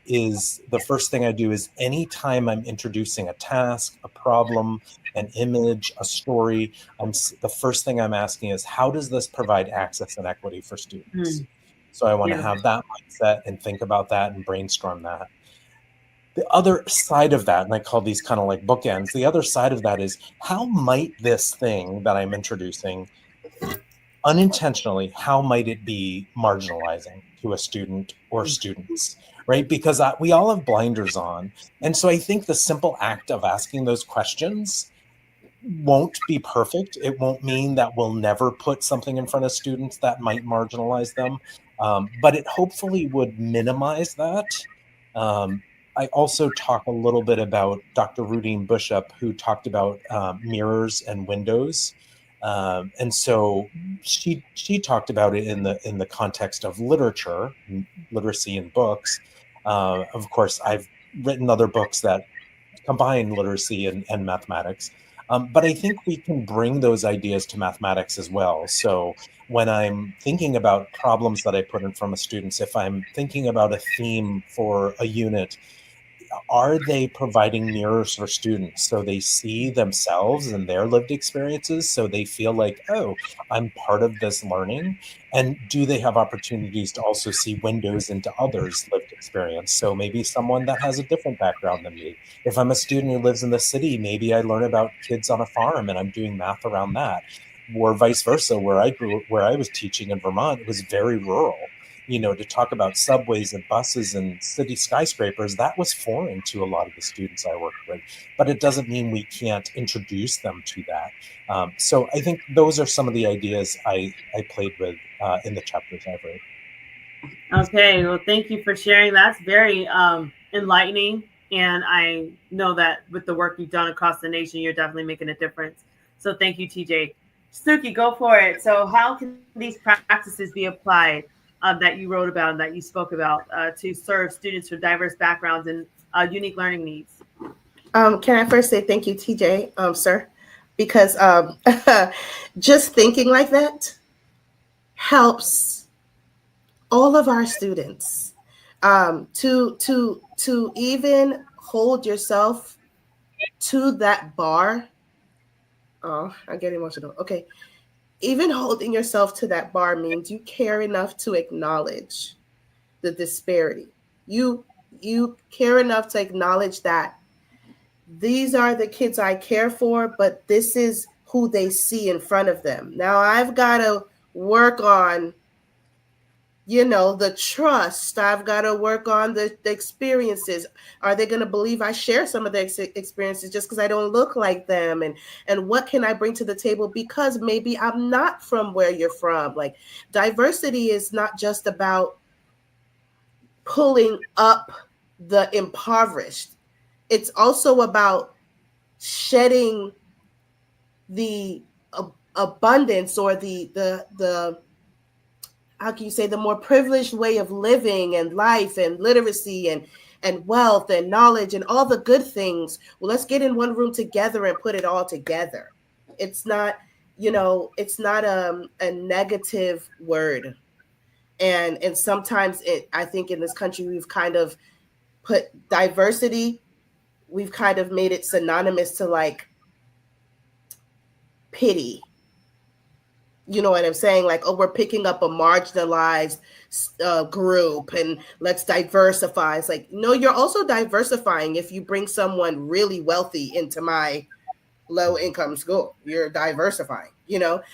is the first thing I do is anytime I'm introducing a task, a problem, an image, a story, the first thing I'm asking is, how does this provide access and equity for students? So I want to have that mindset and think about that and brainstorm that. The other side of that, and I call these kind of like bookends, the other side of that is, how might this thing that I'm introducing unintentionally, how might it be marginalizing to a student or students, right? Because we all have blinders on. And so I think the simple act of asking those questions won't be perfect. It won't mean that we'll never put something in front of students that might marginalize them, but it hopefully would minimize that. I also talk a little bit about Dr. Rudine Bishop, who talked about mirrors and windows. And so she talked about it in the context of literature, literacy in books. Of course, I've written other books that combine literacy and mathematics. But I think we can bring those ideas to mathematics as well. So when I'm thinking about problems that I put in front of students, if I'm thinking about a theme for a unit, are they providing mirrors for students so they see themselves and their lived experiences, so they feel like, oh, I'm part of this learning? And do they have opportunities to also see windows into others' lived experience? So maybe someone that has a different background than me. If I'm a student who lives in the city, maybe I learn about kids on a farm and I'm doing math around that. Or vice versa, where I was teaching in Vermont, it was very rural. To talk about subways and buses and city skyscrapers, that was foreign to a lot of the students I worked with. But it doesn't mean we can't introduce them to that. So I think those are some of the ideas I played with in the chapters I've written. Okay, well, thank you for sharing. That's very enlightening. And I know that with the work you've done across the nation, you're definitely making a difference. So thank you, TJ. Stuki, go for it. So, how can these practices be applied that you wrote about and that you spoke about to serve students with diverse backgrounds and unique learning needs? Can I first say thank you, TJ, sir, because just thinking like that helps all of our students to even hold yourself to that bar. Oh, I get emotional. Okay, even holding yourself to that bar means you care enough to acknowledge the disparity. You you care enough to acknowledge that these are the kids I care for, but this is who they see in front of them. Now I've got to work on, the trust. I've got to work on the experiences. Are they going to believe I share some of the experiences just because I don't look like them? And what can I bring to the table because maybe I'm not from where you're from? Like, diversity is not just about pulling up the impoverished. It's also about shedding the abundance or the how can you say, the more privileged way of living and life and literacy and wealth and knowledge and all the good things. Well, let's get in one room together and put it all together. It's not, it's not a negative word. And sometimes I think in this country we've kind of put diversity, we've kind of made it synonymous to like pity. You know what I'm saying? Like, oh, we're picking up a marginalized group and let's diversify. It's like, no, you're also diversifying if you bring someone really wealthy into my low income school. You're diversifying.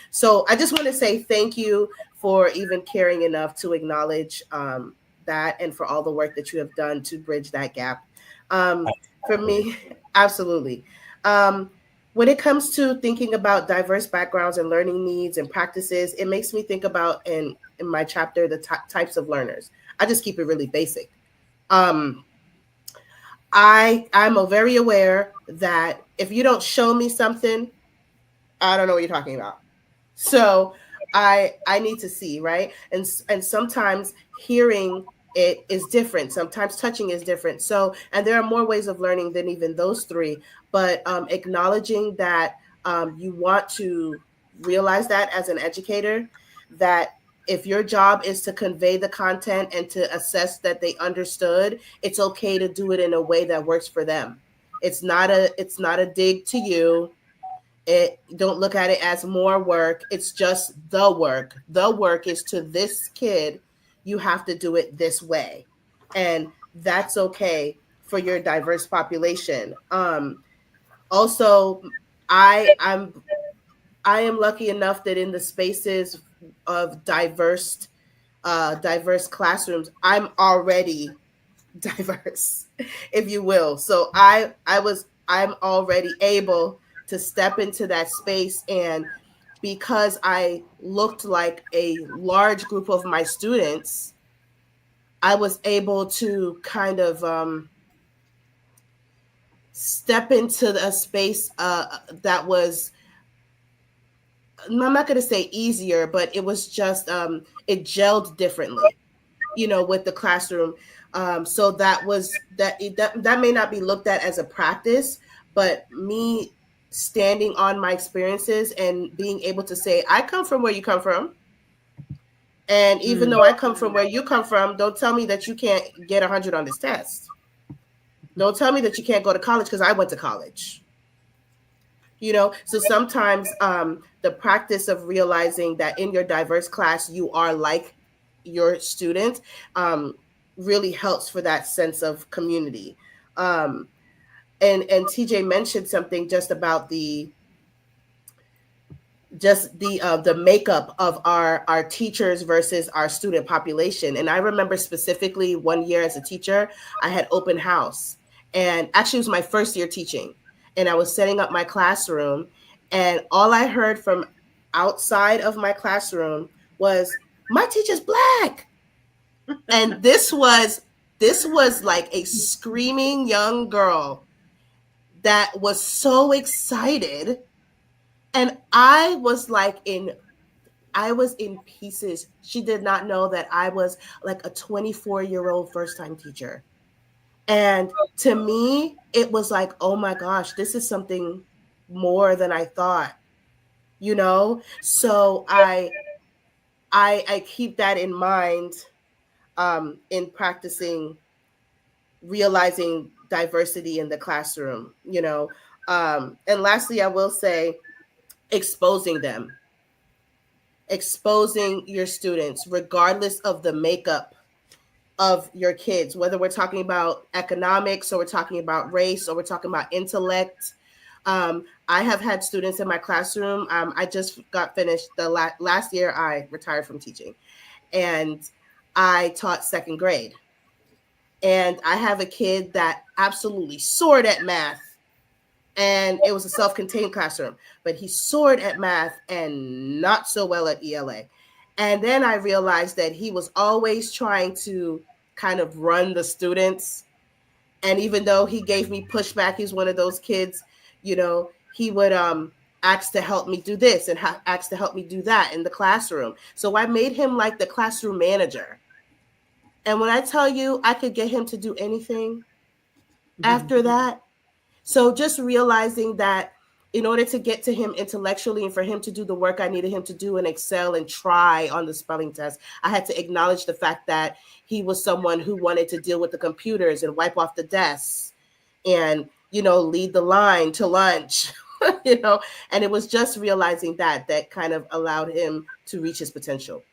So I just want to say thank you for even caring enough to acknowledge that, and for all the work that you have done to bridge that gap. For me, absolutely. Um, when it comes to thinking about diverse backgrounds and learning needs and practices, it makes me think about in my chapter the types of learners. I just keep it really basic. Um, I'm very aware that if you don't show me something, I don't know what you're talking about. So I need to see, right? And sometimes hearing it is different. Sometimes touching is different. So, and there are more ways of learning than even those three. But acknowledging that you want to realize that as an educator, that if your job is to convey the content and to assess that they understood, it's okay to do it in a way that works for them. It's not a dig to you. It, don't look at it as more work. It's just the work. The work is to this kid. You have to do it this way, and that's okay for your diverse population. Also, I am lucky enough that in the spaces of diverse classrooms, I'm already diverse, if you will. So I'm already able to step into that space, and because I looked like a large group of my students, I was able to kind of step into a space that was, I'm not going to say easier, but it was just it gelled differently, with the classroom. So that may not be looked at as a practice, but me standing on my experiences and being able to say, I come from where you come from. And even though I come from where you come from, don't tell me that you can't get 100 on this test. Don't tell me that you can't go to college because I went to college. So sometimes the practice of realizing that in your diverse class you are like your student really helps for that sense of community. And TJ mentioned something just about the makeup of our teachers versus our student population. And I remember specifically one year as a teacher, I had open house, and actually it was my first year teaching, and I was setting up my classroom, and all I heard from outside of my classroom was, my teacher's Black. And this was like a screaming young girl that was so excited And I was in pieces. She did not know that I was like a 24-year-old first-time teacher. And to me, it was like, oh my gosh, this is something more than I thought, you know? So I keep that in mind in practicing realizing diversity in the classroom, you know. And lastly, I will say exposing them, exposing your students, regardless of the makeup of your kids, whether we're talking about economics or we're talking about race or we're talking about intellect. I have had students in my classroom. I just got finished last year. I retired from teaching, and I taught second grade. And I have a kid that absolutely soared at math, and it was a self-contained classroom, but he soared at math and not so well at ELA. And then I realized that he was always trying to kind of run the students. And even though he gave me pushback, he's one of those kids, you know, he would ask to help me do this and ask to help me do that in the classroom. So I made him like the classroom manager. And when I tell you I could get him to do anything after that, so just realizing that in order to get to him intellectually and for him to do the work I needed him to do and excel and try on the spelling test, I had to acknowledge the fact that he was someone who wanted to deal with the computers and wipe off the desks and, you know, lead the line to lunch, you know, and it was just realizing that kind of allowed him to reach his potential.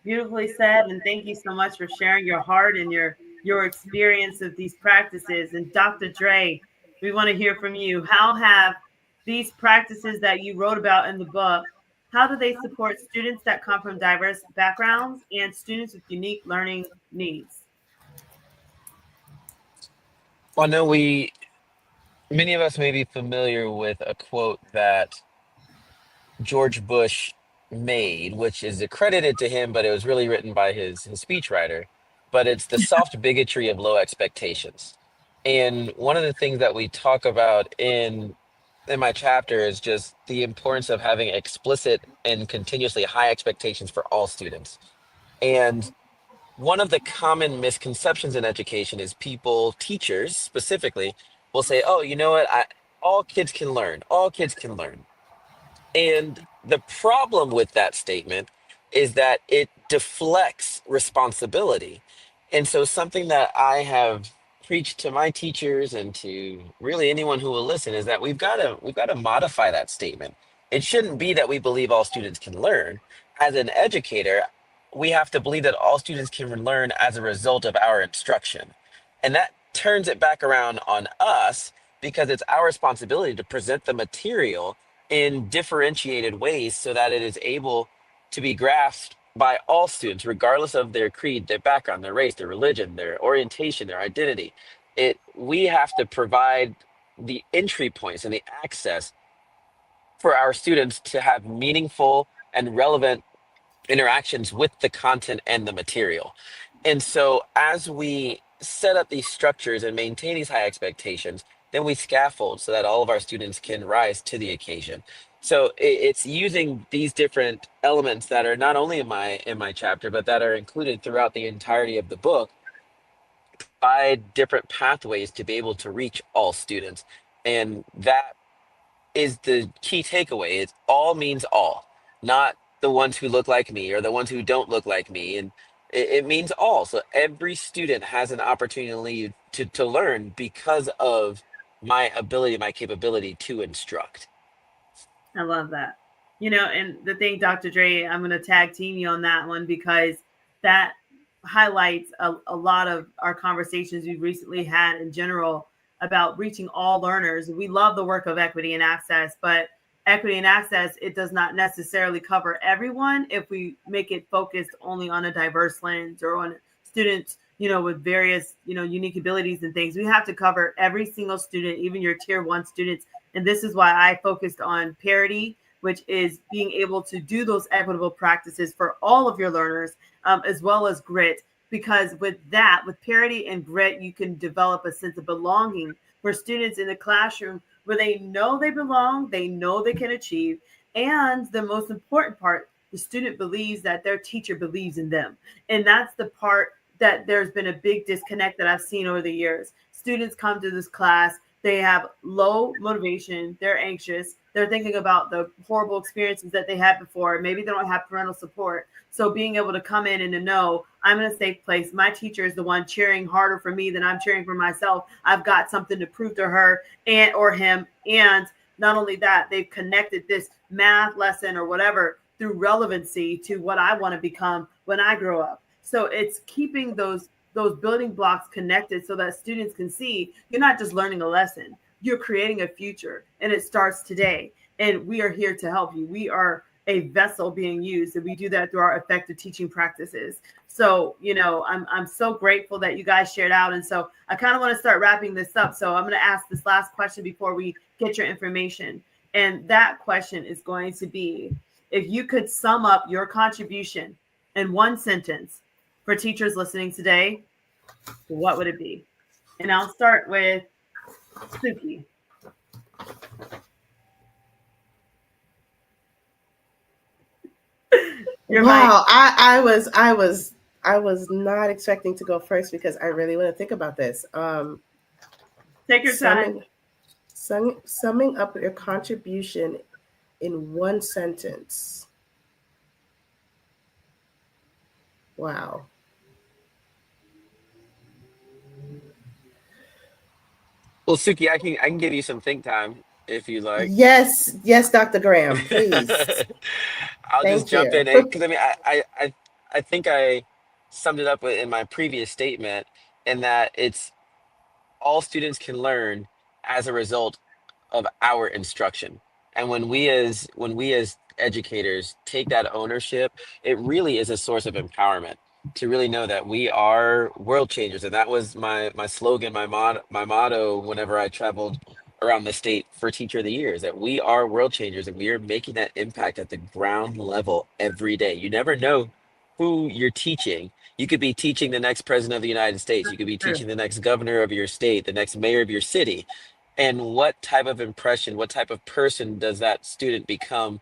Beautifully said, and thank you so much for sharing your heart and your experience of these practices. And Dr. Dre, we want to hear from you. How have these practices that you wrote about in the book, how do they support students that come from diverse backgrounds and students with unique learning needs? Well, no, many of us may be familiar with a quote that George Bush made, which is accredited to him, but it was really written by his speechwriter. But it's the soft bigotry of low expectations. And one of the things that we talk about in my chapter is just the importance of having explicit and continuously high expectations for all students. And one of the common misconceptions in education is people, teachers specifically, will say, "Oh, you know what? All kids can learn. All kids can learn." And the problem with that statement is that it deflects responsibility. And so, something that I have preached to my teachers and to really anyone who will listen is that we've got to modify that statement. It shouldn't be that we believe all students can learn. As an educator, we have to believe that all students can learn as a result of our instruction. And that turns it back around on us because it's our responsibility to present the material in differentiated ways so that it is able to be grasped by all students, regardless of their creed, their background, their race, their religion, their orientation, their identity. We have to provide the entry points and the access for our students to have meaningful and relevant interactions with the content and the material. And so as we set up these structures and maintain these high expectations, then we scaffold so that all of our students can rise to the occasion. So it's using these different elements that are not only in my chapter, but that are included throughout the entirety of the book, by different pathways to be able to reach all students. And that is the key takeaway. It all means all, not the ones who look like me or the ones who don't look like me. And it means all. So every student has an opportunity to learn because of my ability, my capability to instruct. I love that. You know, and the thing, Dr. Dre, I'm going to tag team you on that one because that highlights a lot of our conversations we've recently had in general about reaching all learners. We love the work of equity and access, but equity and access, it does not necessarily cover everyone if we make it focused only on a diverse lens or on students, you know, with various, you know, unique abilities and things. We have to cover every single student, even your tier one students. And this is why I focused on parity, which is being able to do those equitable practices for all of your learners, as well as grit. Because with that, with parity and grit, you can develop a sense of belonging for students in the classroom where they know they belong, they know they can achieve, and the most important part, the student believes that their teacher believes in them. And that's the part that there's been a big disconnect that I've seen over the years. Students come to this class, they have low motivation, they're anxious, they're thinking about the horrible experiences that they had before. Maybe they don't have parental support. So being able to come in and to know I'm in a safe place, my teacher is the one cheering harder for me than I'm cheering for myself. I've got something to prove to her and or him. And not only that, they've connected this math lesson or whatever through relevancy to what I want to become when I grow up. So it's keeping those building blocks connected so that students can see you're not just learning a lesson, you're creating a future, and it starts today. And we are here to help you. We are a vessel being used, and we do that through our effective teaching practices. So, I'm so grateful that you guys shared out. And so I kind of want to start wrapping this up. So I'm going to ask this last question before we get your information. And that question is going to be, if you could sum up your contribution in one sentence for teachers listening today, what would it be? And I'll start with Suki. Wow, I was not expecting to go first because I really want to think about this. Take your time. Summing up your contribution in one sentence. Wow. Well, Suki, I can give you some think time if you like. Yes, Dr. Graham, please. I'll just Thank jump you. in because I think I summed it up in my previous statement in that it's all students can learn as a result of our instruction. And when we as educators take that ownership, it really is a source of empowerment to really know that we are world changers. And that was my slogan, my motto whenever I traveled around the state for Teacher of the Year, is that we are world changers and we are making that impact at the ground level every day. You never know who you're teaching. You could be teaching the next president of the United States. You could be True. teaching the next governor of your state, the next mayor of your city. And what type of impression, what type of person does that student become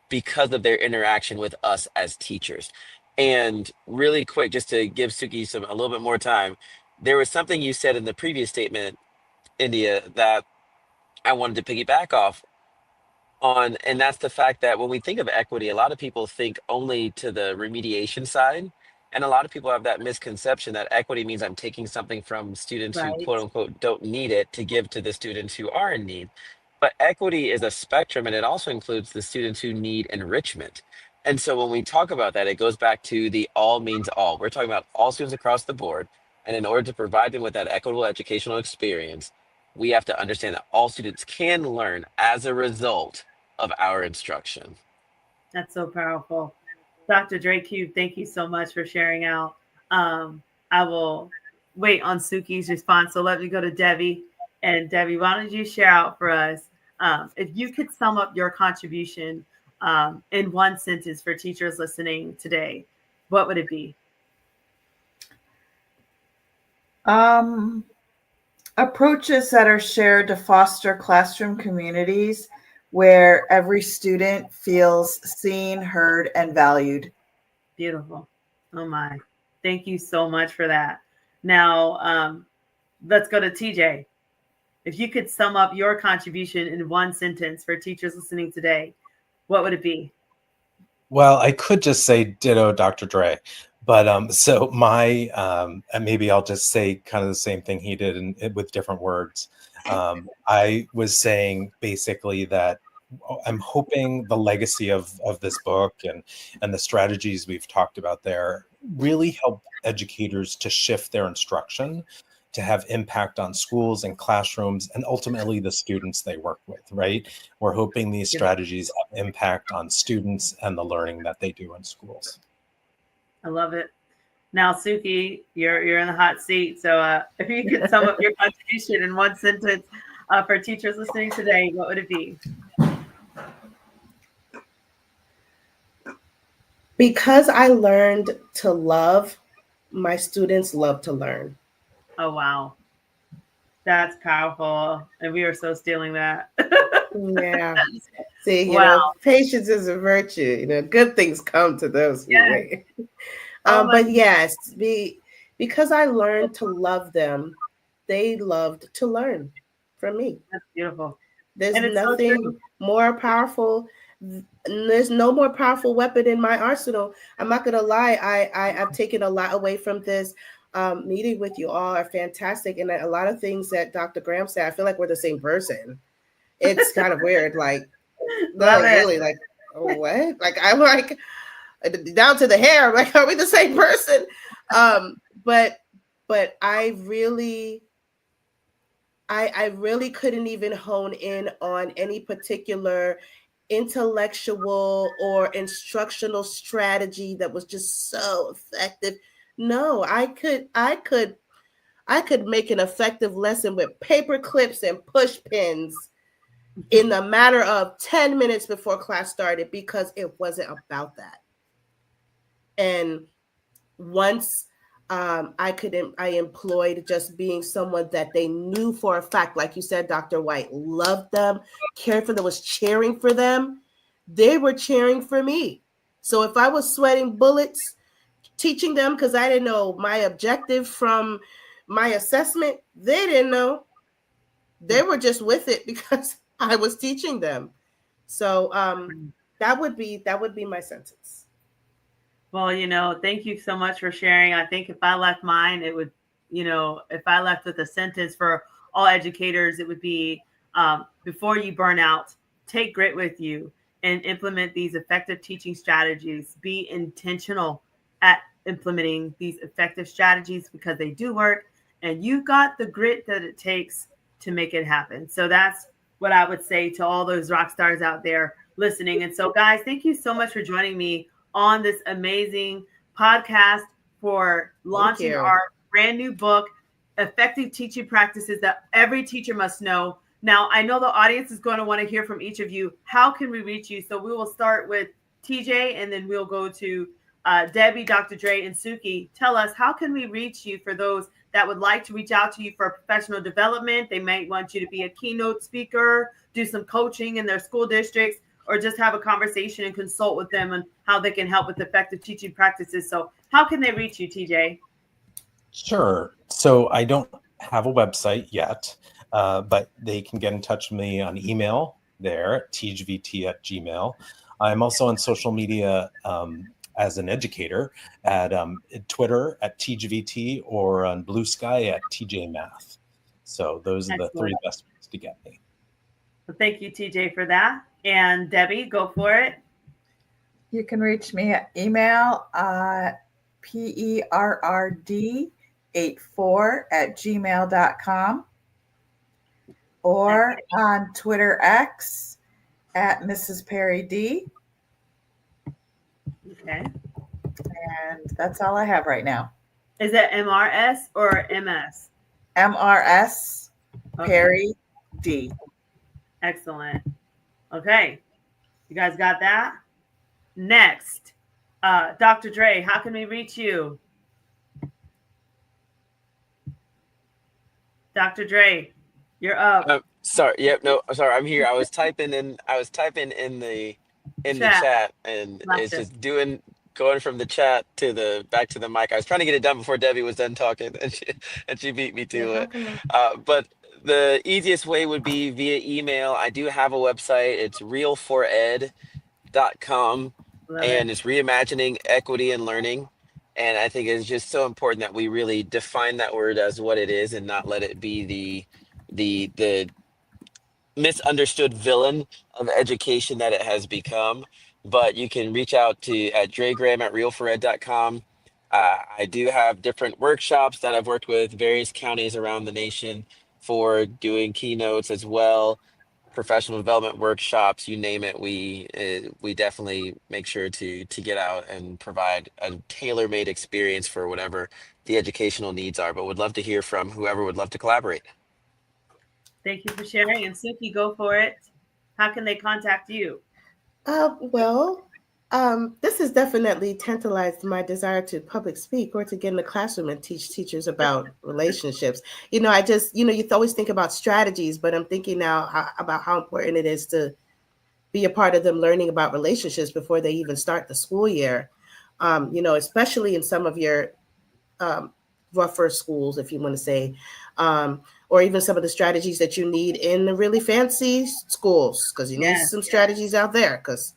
because of their interaction with us as teachers? And really quick, just to give Suki a little bit more time, there was something you said in the previous statement, India, that I wanted to piggyback off on, and that's the fact that when we think of equity, a lot of people think only to the remediation side. And a lot of people have that misconception that equity means I'm taking something from students who Right. quote unquote don't need it to give to the students who are in need. But equity is a spectrum and it also includes the students who need enrichment. And so when we talk about that, it goes back to the all means all. We're talking about all students across the board. And in order to provide them with that equitable educational experience, we have to understand that all students can learn as a result of our instruction. That's so powerful. Dr. Drake Cube, thank you so much for sharing out. I will wait on Suki's response. So let me go to Debbie. And Debbie, why don't you share out for us? If you could sum up your contribution in one sentence for teachers listening today, what would it be? Approaches that are shared to foster classroom communities where every student feels seen, heard, and valued. Beautiful. Oh my. Thank you so much for that. Now, let's go to TJ. If you could sum up your contribution in one sentence for teachers listening today, what would it be? Well, I could just say ditto Dr. Dre, but so my and maybe I'll just say kind of the same thing he did with different words. I was saying basically that I'm hoping the legacy of this book and the strategies we've talked about there really help educators to shift their instruction to have impact on schools and classrooms and ultimately the students they work with, right? We're hoping these strategies have impact on students and the learning that they do in schools. I love it. Now, Suki, you're in the hot seat. So if you could sum up your contribution in one sentence for teachers listening today, what would it be? Because I learned to love, my students love to learn. Oh, wow. That's powerful. And we are so stealing that. Yeah. See, Wow. patience is a virtue. Good things come to those who Yeah. wait. Oh my But yes, because I learned to love them, they loved to learn from me. That's beautiful. There's And it's so nothing true. more powerful. There's no more powerful weapon in my arsenal. I'm not gonna lie. I've taken a lot away from this meeting with you all. Are fantastic, and a lot of things that Dr. Graham said. I feel like we're the same person. It's kind of weird. Like, Love no, it. really, like what? Like I'm like down to the hair. I'm like, are we the same person? Um, but I really I really couldn't even hone in on any particular intellectual or instructional strategy that was just so effective. No, I could make an effective lesson with paper clips and push pins in a matter of 10 minutes before class started because it wasn't about that. And once I employed just being someone that they knew for a fact, like you said, Dr. White, loved them, cared for them, was cheering for them. They were cheering for me. So if I was sweating bullets teaching them because I didn't know my objective from my assessment, they didn't know. They were just with it because I was teaching them. So that would be my sentence. Well, thank you so much for sharing. I think if I left mine, it would, if I left with a sentence for all educators, it would be before you burn out, take grit with you and implement these effective teaching strategies. Be intentional at implementing these effective strategies because they do work and you got the grit that it takes to make it happen. So that's what I would say to all those rock stars out there listening. And so, guys, thank you so much for joining me on this amazing podcast for launching our brand new book, Effective Teaching Practices That Every Teacher Must Know. Now, I know the audience is going to want to hear from each of you. How can we reach you? So we will start with TJ and then we'll go to Debbie, Dr. Dre, and Suki. Tell us, how can we reach you for those that would like to reach out to you for professional development? They might want you to be a keynote speaker, do some coaching in their school districts, or just have a conversation and consult with them on how they can help with effective teaching practices. So how can they reach you, TJ? Sure. So I don't have a website yet, but they can get in touch with me on email there at teachvt@gmail. I'm also on social media as an educator at Twitter at teachvt or on Blue Sky at tjmath. So those are the three best ways to get me. Well, thank you, TJ, for that. And Debbie, go for it. You can reach me at email perrd84@gmail.com or on Twitter X at Mrs. Perry D. Okay. And that's all I have right now. Is it MRS or MS? MRS Perry D. Excellent. Okay. You guys got that? Next, Dr. Dre, how can we reach you? Dr. Dre, you're up. Sorry. Yep. No. Sorry. I'm here. I was typing in the chat, and it's just going from the chat to the back to the mic. I was trying to get it done before Debbie was done talking, and she beat me to it. But the easiest way would be via email. I do have a website. It's real4ed.com, and it's reimagining equity and learning. And I think it's just so important that we really define that word as what it is and not let it be the misunderstood villain of education that it has become. But you can reach out to at dregraham at real4ed.com. I do have different workshops that I've worked with various counties around the nation for doing keynotes as well, professional development workshops, you name it. We definitely make sure to get out and provide a tailor-made experience for whatever the educational needs are. But would love to hear from whoever would love to collaborate. Thank you for sharing. And Suki, go for it. How can they contact you? Well, This has definitely tantalized my desire to public speak or to get in the classroom and teach teachers about relationships. I just, you always think about strategies, but I'm thinking now about how important it is to be a part of them learning about relationships before they even start the school year. Especially in some of your um, rougher schools, if you want to say, or even some of the strategies that you need in the really fancy schools, because you need Yes. some strategies out there, because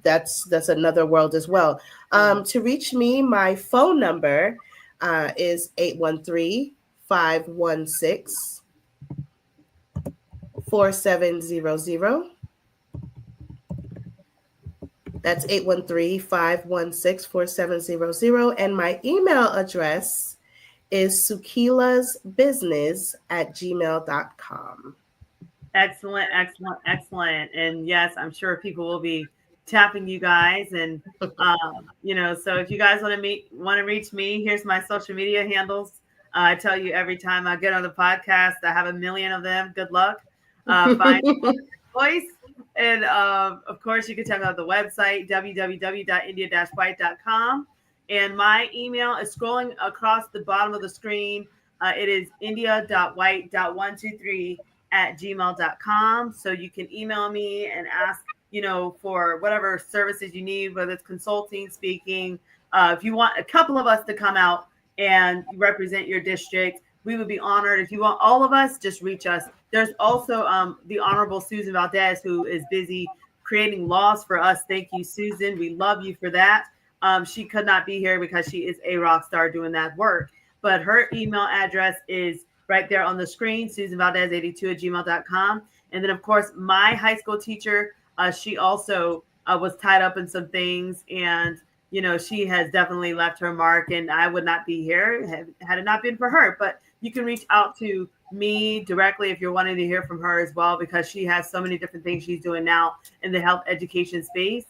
that's another world as well. To reach me, my phone number is 813-516-4700. That's 813-516-4700. And my email address is sukilasbusiness@gmail.com. Excellent, excellent, excellent. And yes, I'm sure people will be tapping you guys. And so if you guys want to reach me, here's my social media handles. I tell you every time I get on the podcast, I have a million of them. Good luck. Find your voice. And of course, you can check out the website, www.india-white.com. And my email is scrolling across the bottom of the screen. It is india.white.123@gmail.com. So you can email me and ask, for whatever services you need, whether it's consulting, speaking. If you want a couple of us to come out and represent your district, we would be honored. If you want all of us, just reach us. There's also the Honorable Susan Valdez, who is busy creating laws for us. Thank you, Susan. We love you for that. She could not be here because she is a rock star doing that work. But her email address is right there on the screen, susanvaldez82@gmail.com. And then, of course, my high school teacher, she also was tied up in some things. And, she has definitely left her mark. And I would not be here had it not been for her. But you can reach out to me directly if you're wanting to hear from her as well, because she has so many different things she's doing now in the health education space.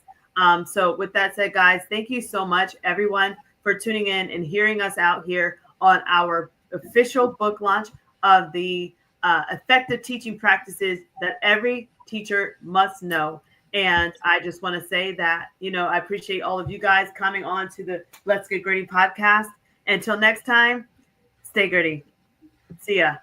So with that said, guys, thank you so much, everyone, for tuning in and hearing us out here on our official book launch of the effective teaching practices that every teacher must know. And I just want to say that, I appreciate all of you guys coming on to the Let's Get Gritty podcast. Until next time, stay gritty. See ya.